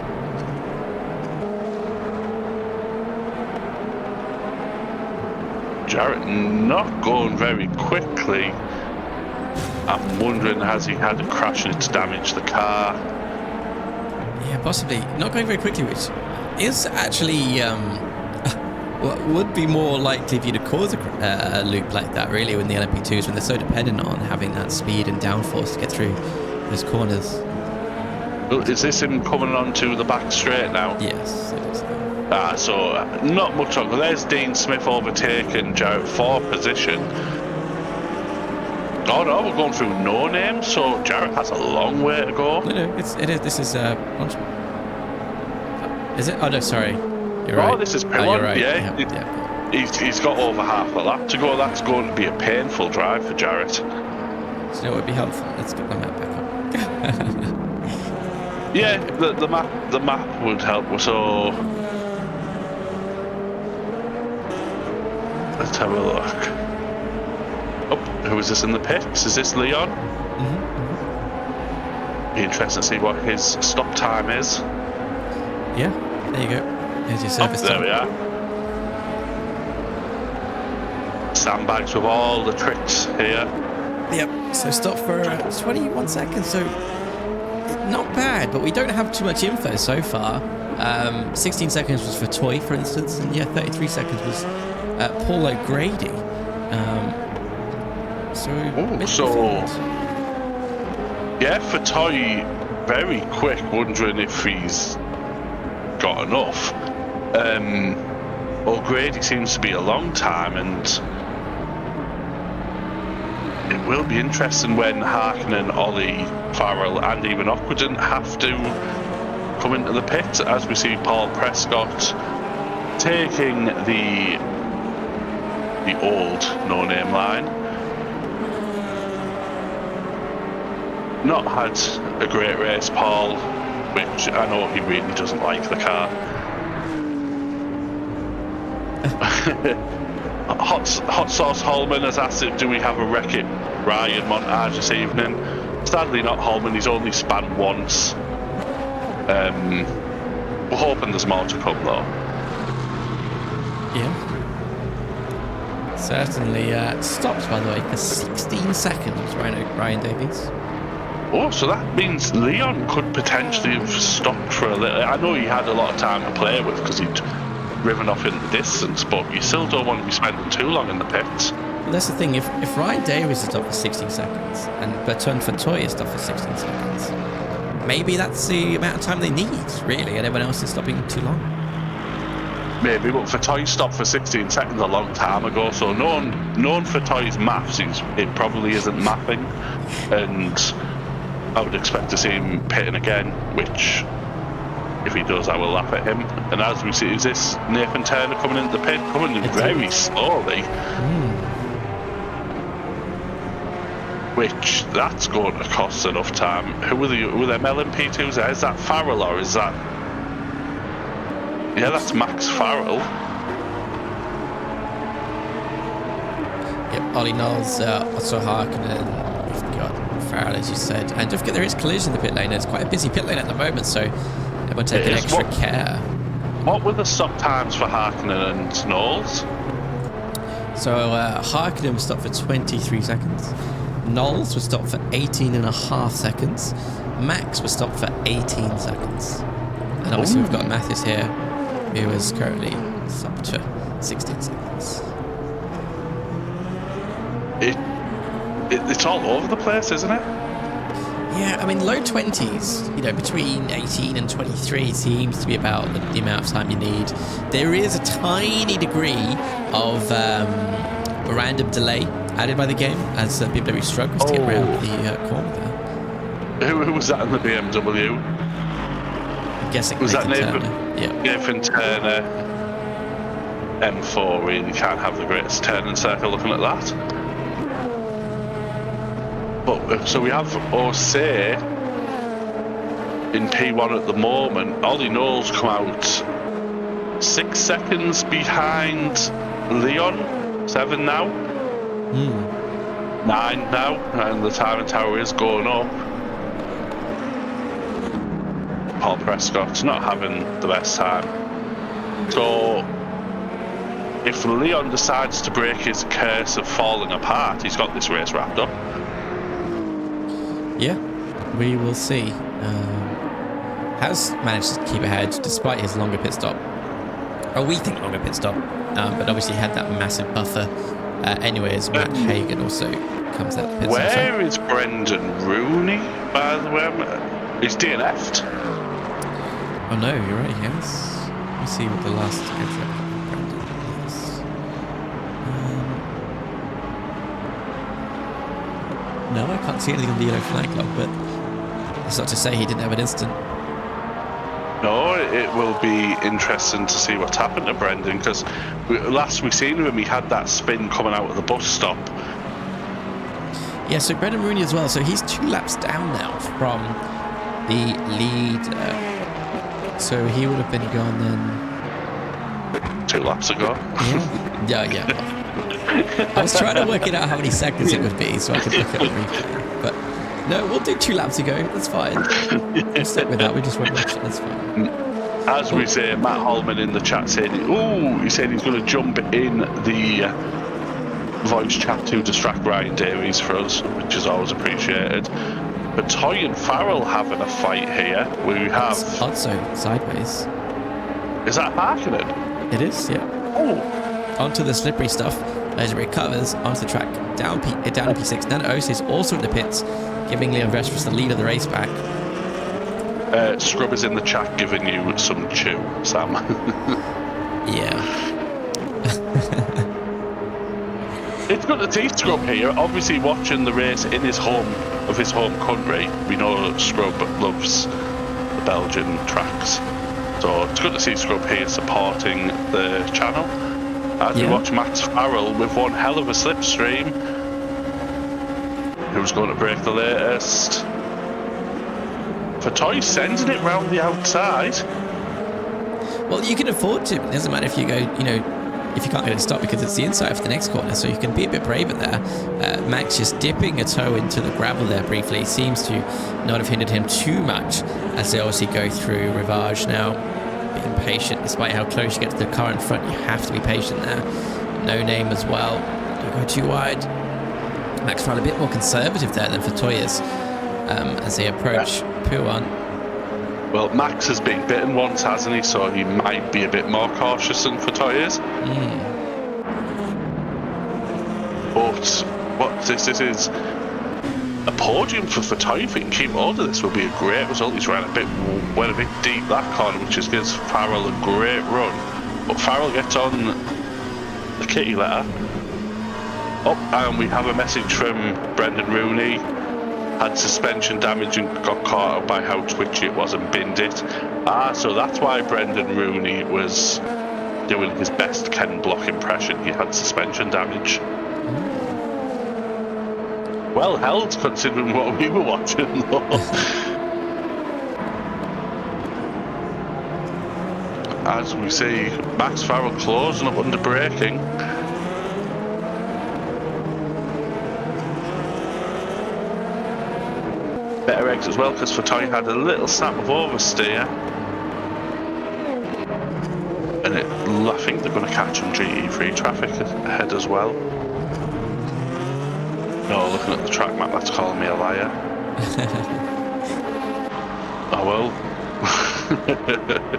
Jarrett not going very quickly. I'm wondering, has he had a crash and it's damaged the car? Yeah, possibly. Not going very quickly, which is actually would be more likely for you to cause a loop like that, really, when the LMP2s, when they're so dependent on having that speed and downforce to get through those corners. Well, is this him coming onto the back straight now? Yes, it is. So not much longer. There's Dean Smith overtaking Jarrett for position. Oh no, we're going through no name, so Jarrett has a long way to go. No, it is. This is is it? Oh no, sorry. You're right. Oh, this is Pillon. Oh, you're right. Yeah. He's got over half a lap to go. That's going to be a painful drive for Jarrett. Do you know what would be helpful? Let's get the map back up. Yeah, the map would help. So let's have a look. Oh, who is this in the pits? Is this Leon? Mm-hmm. Be interesting to see what his stop time is. Yeah, there you go. There's your service there time. we are. Sandbags with all the tricks here. Yep, so stop for 21 seconds, so not bad, but we don't have too much info so far. 16 seconds was for Toy, for instance, and yeah, 33 seconds was Paulo Grady. Yeah, for Toy, very quick, wondering if he's got enough. O'Grady seems to be a long time, and it will be interesting when Harkonnen, Ollie, Farrell, and even Aquident have to come into the pit, as we see Paul Prescott taking the old no-name line. Not had a great race, Paul, which I know he really doesn't like the car. Hot Sauce Holman has asked if do we have a Wreck-It Ryan montage this evening. Sadly not Holman, he's only spanned once. We're hoping there's more to come though. Yeah. Certainly stopped, by the way, for 16 seconds, Ryan Davies. Oh, so that means Leon could potentially have stopped for a little. I know he had a lot of time to play with because he'd driven off in the distance, but you still don't want to be spending too long in the pits. Well, that's the thing. If Ryan Davies is stopped for 16 seconds and Bertrand Fatoy is stopped for 16 seconds, maybe that's the amount of time they need, really, and everyone else is stopping too long. Maybe, but Fatoy stopped for 16 seconds a long time ago, so knowing Fatoy's maths, it probably isn't mapping, and I would expect to see him pitting again, which, if he does, I will laugh at him. And as we see, is this Nathan Turner coming into the pit? Coming in very slowly. Which, that's going to cost enough time. Who are them LMP2s there? Is that Farrell or is that... Yeah, that's Max Farrell. Yep, Ollie Knowles, Otto Harkonnen, we've got Farrell, as you said. And don't forget there is collision in the pit lane. It's quite a busy pit lane at the moment, so everyone taking extra care. What were the stop times for Harkonnen and Knowles? So Harkonnen was stopped for 23 seconds. Knowles was stopped for 18.5 seconds. Max was stopped for 18 seconds. And obviously we've got Mathis here, who is currently stopped for 16 seconds. It's all over the place, isn't it? Yeah, I mean, low 20s, you know, between 18 and 23 seems to be about the amount of time you need. There is a tiny degree of random delay added by the game as BMW struggles to get around the corner there. Who was that in the BMW? I'm guessing was Nathan that Nathan Turner? Yeah. Nathan Turner M4, really can't have the greatest turning circle looking at that. But so we have Osei in P1 at the moment. Ollie Knowles come out 6 seconds behind Leon, 7 now, 9 now, and the timing tower is going up. Paul Prescott's not having the best time. So if Leon decides to break his curse of falling apart, he's got this race wrapped up. Yeah, we will see. Has managed to keep ahead despite his longer pit stop. Or we think longer pit stop, but obviously had that massive buffer. Anyway, as Matt Hagan also comes out. Pit where is Brendan Rooney, by the way? He's DNF'd. Oh no, you're right, yes. Let me see what the last entry of Brendan is. No, I can't see anything on the yellow flag log, but that's not to say he didn't have an instant. No, it will be interesting to see what's happened to Brendan, because last we seen him, he had that spin coming out of the bus stop. Yeah, so Brendan Rooney as well. So he's 2 laps down now from the lead. So he would have been gone then. 2 laps ago. Yeah. I was trying to work it out how many seconds it would be so I could look at the replay. But no, we'll do 2 laps ago. That's fine. We'll stick with that. We just won't watch it. That's fine. As we say, Matt Holman in the chat said, he said he's going to jump in the voice chat to distract Ryan Davies for us, which is always appreciated. But Toy and Farrell having a fight here. We have... It's also sideways. Is that Harkonnen? It is, yeah. Onto the slippery stuff as it recovers onto the track, down in P6. Nana Ose is also in the pits, giving Leon Vestris the lead of the race back. Scrub is in the chat giving you some chew, Sam. Yeah. It's good to see Scrub here, obviously watching the race in his home country. We know Scrub loves the Belgian tracks. So it's good to see Scrub here supporting the channel. As we watch Max Farrell with one hell of a slipstream. Who's going to break the latest? Fatoy sending it round the outside. Well, you can afford to. It doesn't matter if you go, if you can't get it stopped because it's the inside for the next corner, so you can be a bit braver there. Max just dipping a toe into the gravel there briefly seems to not have hindered him too much as they obviously go through Rivage now. Being patient, despite how close you get to the car in front, you have to be patient there. No name as well. Don't go too wide. Max Farrell a bit more conservative there than Fatoyas as they approach P1. Well, Max has been bitten once, hasn't he? So he might be a bit more cautious than Fatoyas. But this is a podium for Fatoy. If he can keep hold of this, will be a great result. He's went a bit deep that corner, which just gives Farrell a great run. But Farrell gets on the kitty letter. And we have a message from Brendan Rooney. had suspension damage and got caught out by how twitchy it was and binned it. So that's why Brendan Rooney was doing his best Ken Block impression. He had suspension damage. Well held, considering what we were watching, though. As we see Max Farrell closing up under braking. Better eggs as well, because Fatoy had a little snap of oversteer. And I think they're going to catch on GE3 traffic ahead as well. No, looking at the track map, that's calling me a liar. Oh well.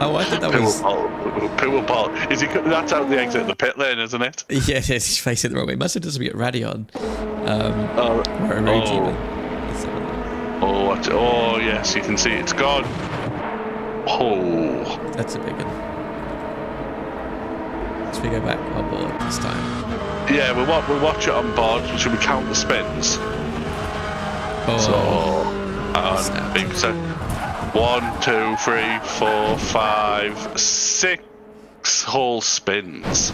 Oh, I thought that was... Pool ball. That's out the exit of the pit lane, isn't it? Yes, he's facing the wrong way. Must have done something at Radion. Oh, yes, you can see it's gone. Oh. That's a big one. Let's go back on board this time. Yeah, we'll watch it on board. Should we count the spins? Big set. 1, 2, 3, 4, 5, 6 whole spins.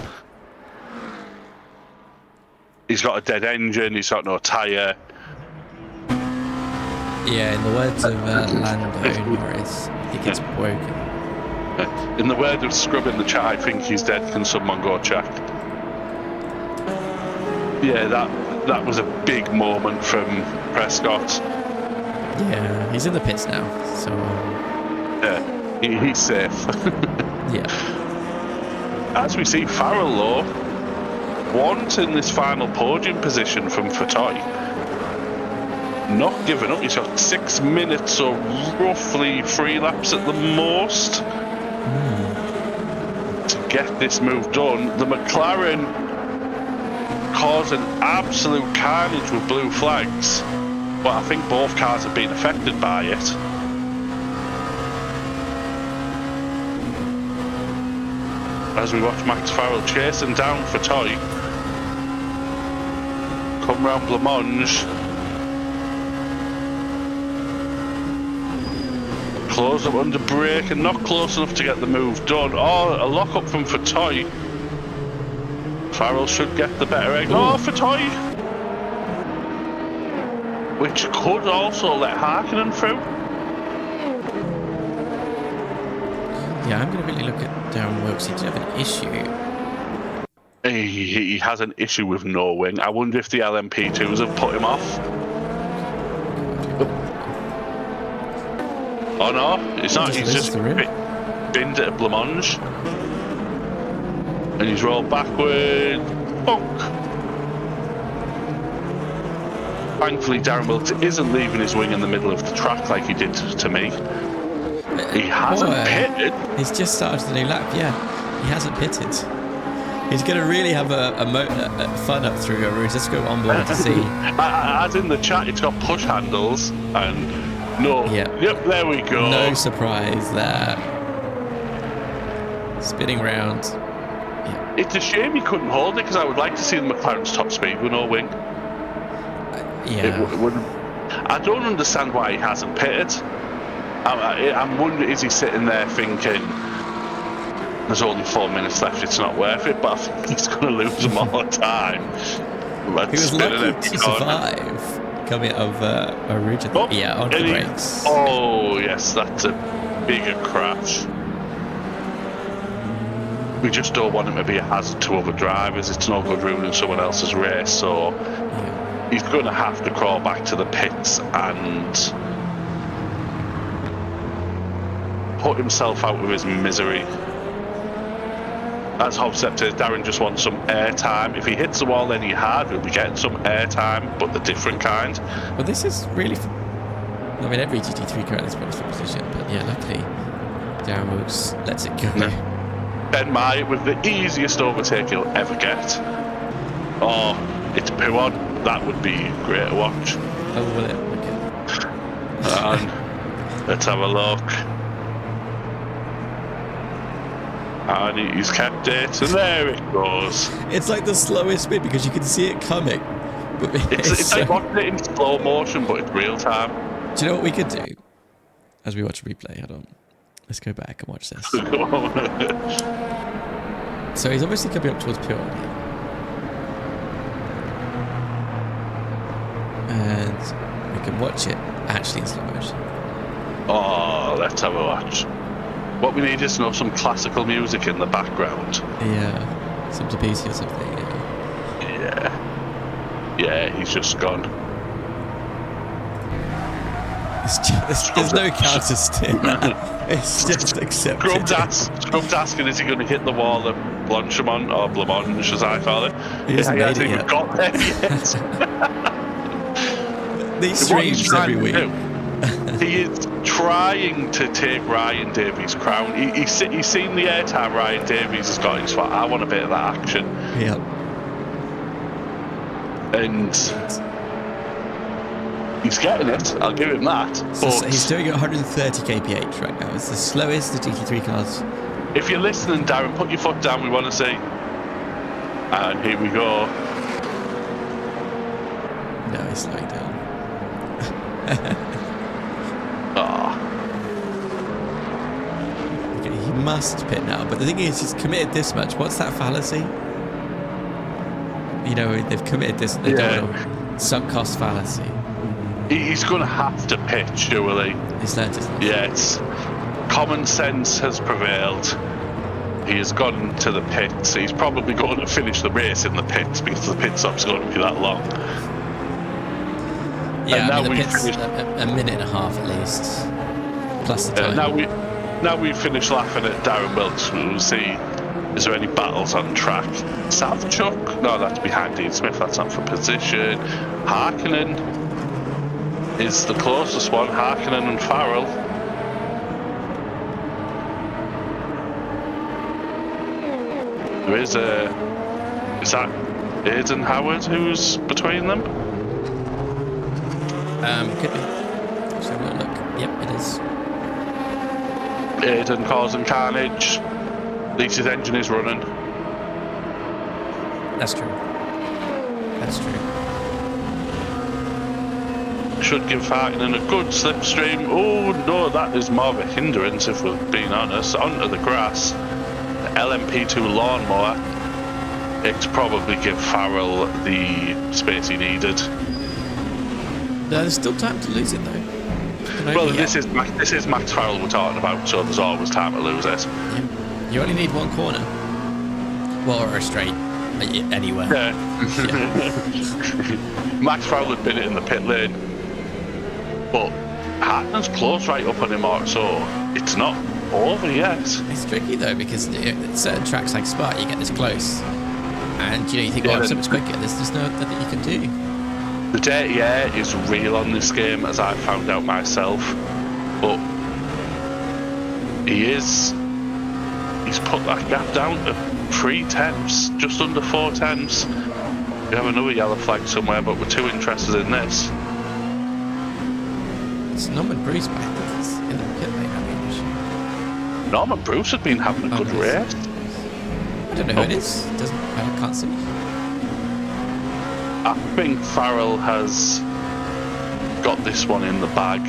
He's got a dead engine. He's got no tyre. Yeah, in the words of Lando Norris, he gets broken. In the word of Scrub in the chat, I think he's dead. Can someone go check? Yeah, that was a big moment from Prescott. Yeah, he's in the pits now, so... Yeah, he's safe. Yeah. As we see, Farrell, though, wanting this final podium position from Fatoy. Not giving up. He's got 6 minutes, so roughly 3 laps at the most to get this move done. The McLaren causing absolute carnage with blue flags, but I think both cars have been affected by it. As we watch Max Farrell chasing down Fatoy. Come round Blancmange. Close up under brake and not close enough to get the move done. Oh, a lock up from Fatoy. Farrell should get the better egg. Oh, Fatoy! Which could also let Harkonnen through. Yeah, I'm going to really look at Darren Wilkes. He did have an issue. He has an issue with no wing. I wonder if the LMP2s have put him off. Oh no, it's not. He's just binned it at Blancmange. And he's rolled backward. Bonk. Thankfully, Darren Wilkes isn't leaving his wing in the middle of the track like he did to me. He hasn't pitted. He's just started the new lap, yeah. He hasn't pitted. He's going to really have a fun up through here. He's just go on board to see. As in the chat, it's got push handles and no. Yep, there we go. No surprise there. Spinning round. Yeah. It's a shame he couldn't hold it because I would like to see the McLaren's top speed with no wing. Yeah. I don't understand why he hasn't pitted. I'm wondering, is he sitting there thinking, there's only 4 minutes left, it's not worth it, but I think he's going to lose them all the time. He was lucky to survive coming out of original. Oh, yeah, on the brakes. Oh, yes, that's a bigger crash. We just don't want him to be a hazard to other drivers. It's no good ruining someone else's race, so he's going to have to crawl back to the pits and put himself out of his misery. As Hobsep says, Darren just wants some airtime. If he hits the wall any hard, he'll be getting some airtime, but the different kind. Well, this is really... I mean, every GT3 car is probably for position, but yeah, luckily Darren Wilkes lets it go. Ben Mai with the easiest overtake you'll ever get. Oh, it's Puon. That would be great to watch. Oh, will it? Okay. And let's have a look. And he's kept it, and there it goes. It's like the slowest spin because you can see it coming, But It's like watching it in slow motion, but it's real time. Do you know what we could do? As we watch a replay, hold on. Let's go back and watch this. So he's obviously coming up towards Pure. And we can watch it actually in slow motion. Oh, let's have a watch. What we need is some classical music in the background. Yeah, some Debussy or something. Yeah, he's just gone. There's no counter steer. It's just accepted. Scrub's asking, is he going to hit the wall at Blanchimont or Blancmange, as I call it? He hasn't made it yet. Got there yet. These streams every week. He is trying to take Ryan Davies' crown. He's seen the airtime Ryan Davies has got. He's like, I want a bit of that action. Yeah. And he's getting it. I'll give him that. So But he's doing it 130 kph right now. It's the slowest the GT3 cars. if you're listening, Darren, put your foot down. We want to see. And here we go. No, he's slowing down. Okay, he must pit now. But the thing is, he's committed this much. What's that fallacy? You know, they've committed this. They don't want to sunk cost fallacy. He's going to have to pit, surely. He's learned his lesson. Yes. Common sense has prevailed. He has gone to the pits. He's probably going to finish the race in the pits because the pit stop's going to be that long. Yeah, and I mean, the pit's a minute and a half at least. Plus the time. Now we've finished laughing at Darren Wilkes. We'll see, is there any battles on track? Southchuck? No, that's behind Dean Smith. That's not for position. Harkonnen is the closest one. Harkonnen and Farrell. There is that Aidan Howard who's between them? Could be. Let's have a little look. Yep, it is. Aidan causing carnage. At least his engine is running. That's true. That's true. Should give Harkonnen a good slipstream. Oh no, that is more of a hindrance if we're being honest. Onto the grass. The LMP2 lawnmower. It's probably give Farrell the space he needed. No, there's still time to lose it though. Well, this is Max Farrell we're talking about, so there's always time to lose it. Yeah. You only need one corner. Well, or a straight. Anywhere. Yeah. Max Farrell had been in the pit lane, but Hartnell's close right up on him, so it's not over yet. It's tricky though because certain tracks like Spa, you get this close, and you think, I'm so much quicker. There's nothing that you can do. The dirty air is real on this game, as I found out myself, but he's put that gap down to 3 tenths, just under 4 tenths. We have another yellow flag somewhere, but we're too interested in this. It's Norman Bruce back in the pit lane, I mean. Norman Bruce had been having a good race. I don't know who it is. I can't see. I think Farrell has got this one in the bag,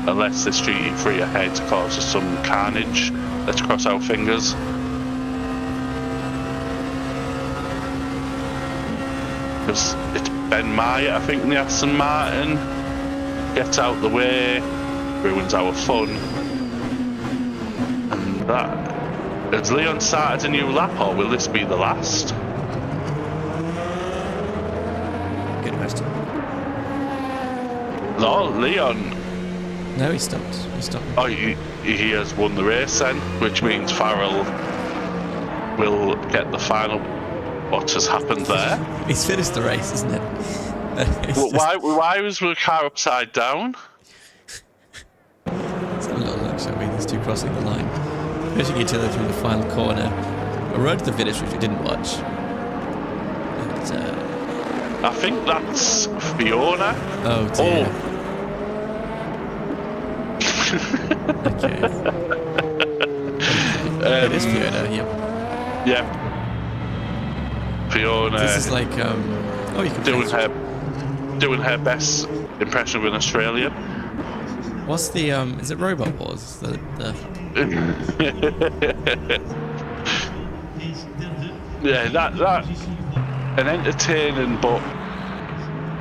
unless this GT3 ahead causes some carnage. Let's cross our fingers. Because it's Ben Myatt, I think, in the Aston Martin. Gets out the way, ruins our fun. And that... Has Leon started a new lap, or will this be the last? Good question. No, Leon... No, he stopped. Oh, he has won the race then, which means Farrell will get the final. What has happened there? He's finished the race, isn't it? Well, why was the car upside down? Let's have a little look, shall we? These two crossing the line, pushing each other through the final corner. A road to the finish, which we didn't watch. But, I think that's Fiona. Oh dear. Okay. It is Fiona, yep. Yep. Fiona. This is like, Oh, you can doing her best impression of an Australian. What's the is it Robot Wars? Yeah, that an entertaining, but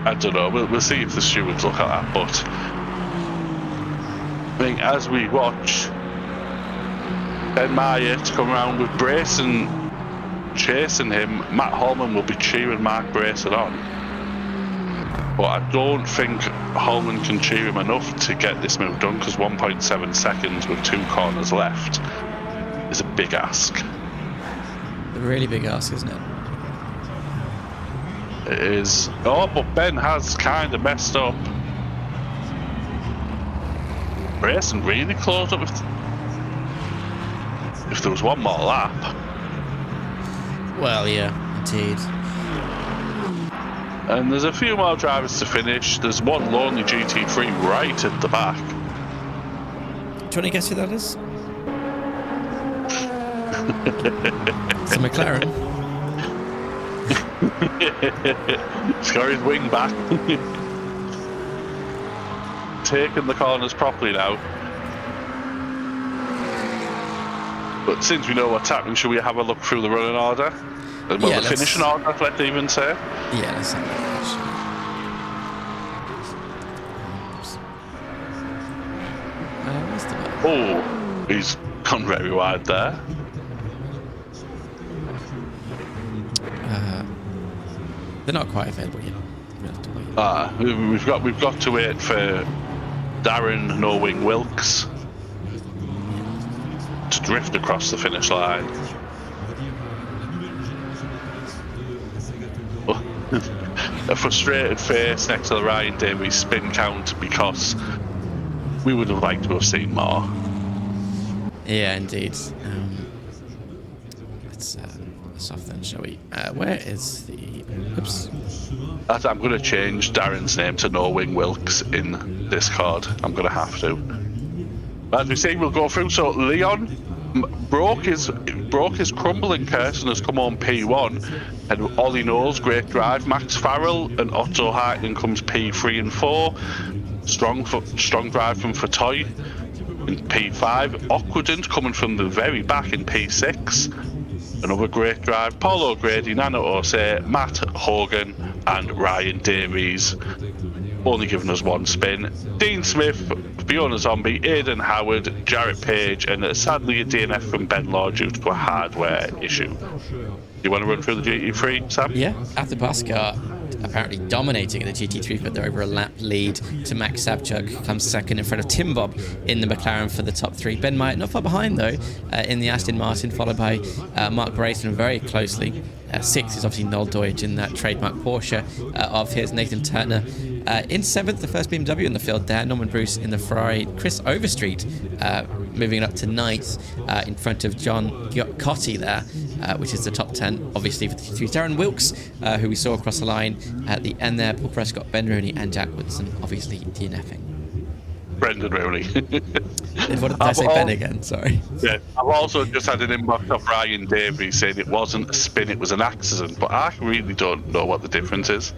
I don't know. We'll see if the stewards look at that. But I think as we watch Ben Myatt come around with Brayson chasing him, Matt Holman will be cheering Mark Brayson on. But I don't think Holman can cheer him enough to get this move done, because 1.7 seconds with 2 corners left is a big ask. A really big ask, isn't it? It is. Oh, but Ben has kind of messed up. Brayson really closed up. If there was one more lap. Well, yeah, indeed. And there's a few more drivers to finish. There's one lonely GT3 right at the back. Do you want to guess who that is? It's a McLaren. He's got his wing back. Taking the corners properly now. But since we know what's happening, should we have a look through the running order? Well, the finishing order, let's even say. Yeah, let's have a look. Oh, he's gone very wide there. They're not quite available yet. We've got to wait for Darren No Wing Wilkes to drift across the finish line. A frustrated face next to the Ryan Davies spin count, because we would have liked to have seen more. Yeah, indeed. Let's off then, shall we? Where is the... Oops. I'm going to change Darren's name to No Wing Wilkes in Discord. I'm going to have to. As we say, we'll go through. So Leon broke his crumbling curse and has come on P1. And Ollie Knowles, great drive. Max Farrell and Otto Hartman comes P3 and 4. Strong drive from Fatoy in P5. Aquadent coming from the very back in P6. Another great drive. Paul O'Grady, Nana Osei, Matt Hogan and Ryan Davies. Only giving us one spin. Dean Smith, Fiona Zombie, Aidan Howard, Jarrett Page, and sadly a DNF from Ben Law due to a hardware issue. You want to run through the GT3, Sam? Yeah, Athabasca apparently dominating the GT3, but they're over a lap lead to Max Sabchuk, comes second in front of Tim Bob in the McLaren for the top 3. Ben Myatt not far behind though in the Aston Martin, followed by Mark Brayson very closely. 6th is obviously Noel Deutsch in that trademark Porsche of his. Nathan Turner in 7th, the first BMW in the field there. Norman Bruce in the Ferrari. Chris Overstreet moving up to 9th in front of John Cotti there, which is the top 10 obviously for the GT3. Darren Wilkes, who we saw across the line at the end there. Paul Prescott, Ben Rooney and Jack Woodson obviously DNFing. Brendan Rooney. What did I say? Ben again, sorry. Yeah, I've also just had an inbox of Ryan Davies saying it wasn't a spin, it was an accident, but I really don't know what the difference is.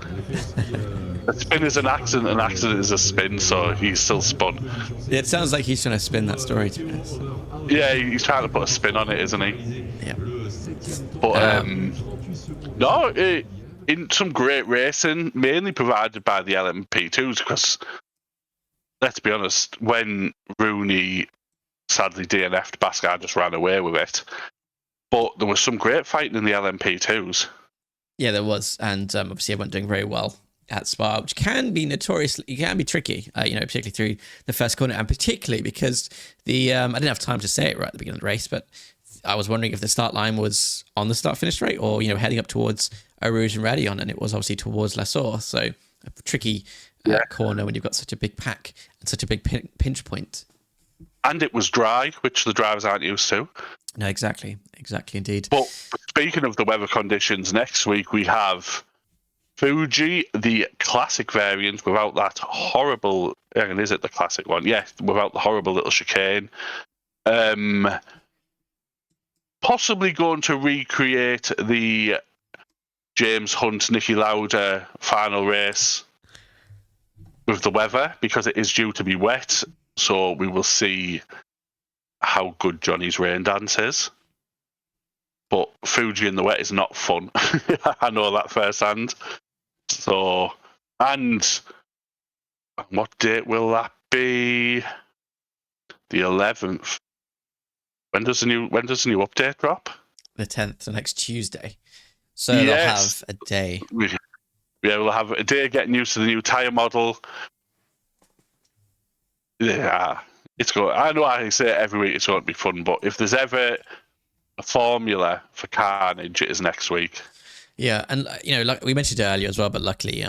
A spin is an accident is a spin, so he's still spun. Yeah, it sounds like he's trying to spin that story, to be honest. Yeah, he's trying to put a spin on it, isn't he? Yeah. But, in some great racing, mainly provided by the LMP2s, because let's be honest, when Rooney sadly DNF'd, Bascar just ran away with it. But there was some great fighting in the LMP2s. Yeah, there was, and obviously everyone doing very well at Spa, which can be tricky, particularly through the first corner, and particularly because I didn't have time to say it right at the beginning of the race, but I was wondering if the start line was on the start-finish straight or, heading up towards Eau Rouge and Raidillon, and it was obviously towards La Source, so a tricky corner when you've got such a big pack and such a big pinch point. And it was dry, which the drivers aren't used to. No, exactly indeed. But speaking of the weather conditions, next week we have Fuji, the classic variant, without that horrible... And is it the classic one? Yeah, without the horrible little chicane. Possibly going to recreate the James Hunt, Nicky Lauda final race with the weather, because it is due to be wet. So we will see how good Johnny's rain dance is. But Fuji in the wet is not fun. I know that firsthand. So, and what date will that be? The 11th. When does the new update drop? The 10th, so next Tuesday. So they'll have a day. We'll have a day getting used to the new tyre model. Yeah, it's good. I know I say it every week, it's going to be fun, but if there's ever a formula for carnage, it is next week. Yeah, and like we mentioned earlier as well, but luckily,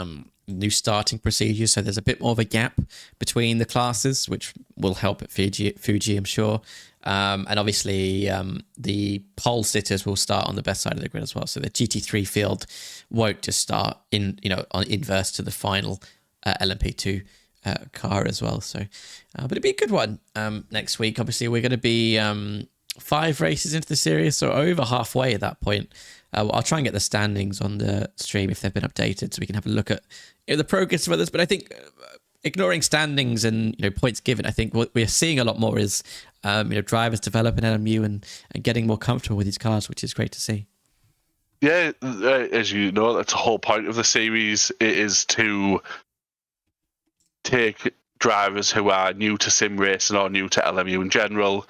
new starting procedures, so there's a bit more of a gap between the classes, which will help at Fuji, I'm sure. And obviously, the pole sitters will start on the best side of the grid as well. So the GT3 field won't just start on inverse to the final LMP2 car as well. So, but it'd be a good one next week. Obviously, we're going to be 5 races into the series, so over halfway at that point. I'll try and get the standings on the stream if they've been updated, so we can have a look at the progress of others. But I think ignoring standings and points given, I think what we're seeing a lot more is drivers developing LMU and getting more comfortable with these cars, which is great to see. Yeah, as you know, that's the whole point of the series. It is to take drivers who are new to sim racing or new to LMU in general,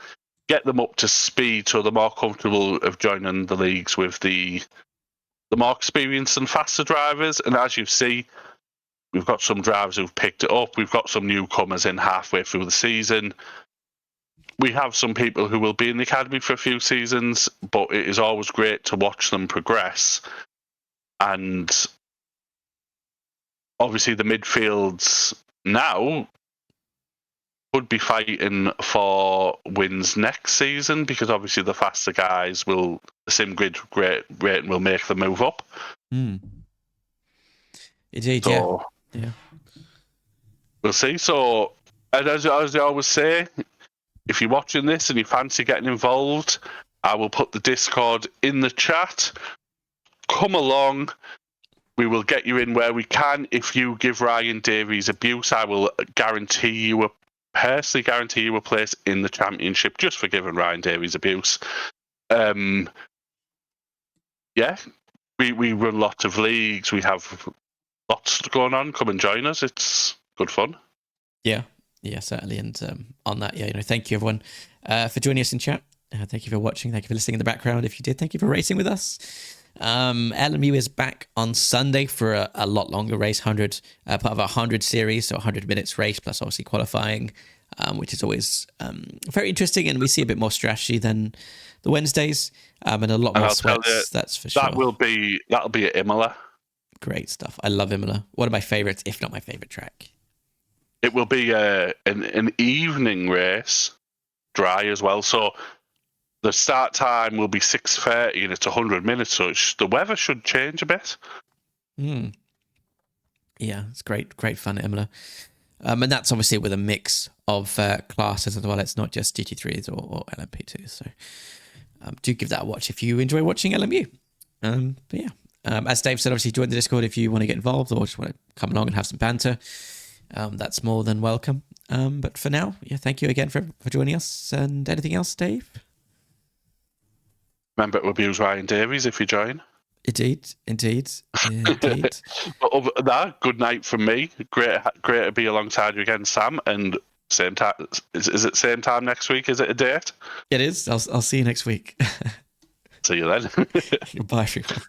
get them up to speed so they're more comfortable of joining the leagues with the more experienced and faster drivers. And as you see, we've got some drivers who've picked it up. We've got some newcomers in halfway through the season. We have some people who will be in the academy for a few seasons, but it is always great to watch them progress. And obviously the midfields now could be fighting for wins next season, because obviously the faster guys the SimGrid rating will make them move up. Indeed, so, yeah. We'll see. So, and as I always say, if you're watching this and you fancy getting involved, I will put the Discord in the chat. Come along. We will get you in where we can. If you give Ryan Davies abuse, I will personally guarantee you a place in the championship just for giving Ryan Davies abuse. Yeah, we run lots of leagues. We have lots going on. Come and join us. It's good fun. Yeah, certainly. And on that, thank you everyone for joining us in chat. Thank you for watching. Thank you for listening in the background. If you did, thank you for racing with us. LMU is back on Sunday for a lot longer race, part of our 100 series, so 100 minutes race plus obviously qualifying, which is always very interesting, and we see a bit more strategy than the Wednesdays, and a lot more sweats. That's for sure. That'll be at Imola. Great stuff. I love Imola. One of my favorites, if not my favorite track. It will be an evening race, dry as well. So the start time will be 6:30 and it's 100 minutes, so the weather should change a bit. Yeah, it's great fun at Imola. And that's obviously with a mix of classes as well. It's not just GT3s or LMP2s. So do give that a watch if you enjoy watching LMU. But yeah, as Dave said, obviously join the Discord if you want to get involved or just want to come along and have some banter. That's more than welcome. But for now, thank you again for joining us. And anything else, Dave? Remember to abuse Ryan Davies if you join. Indeed. But other than that, good night from me. Great to be alongside you again, Sam. And same time. Is it same time next week? Is it a date? It is. I'll see you next week. See you then. Bye, everyone.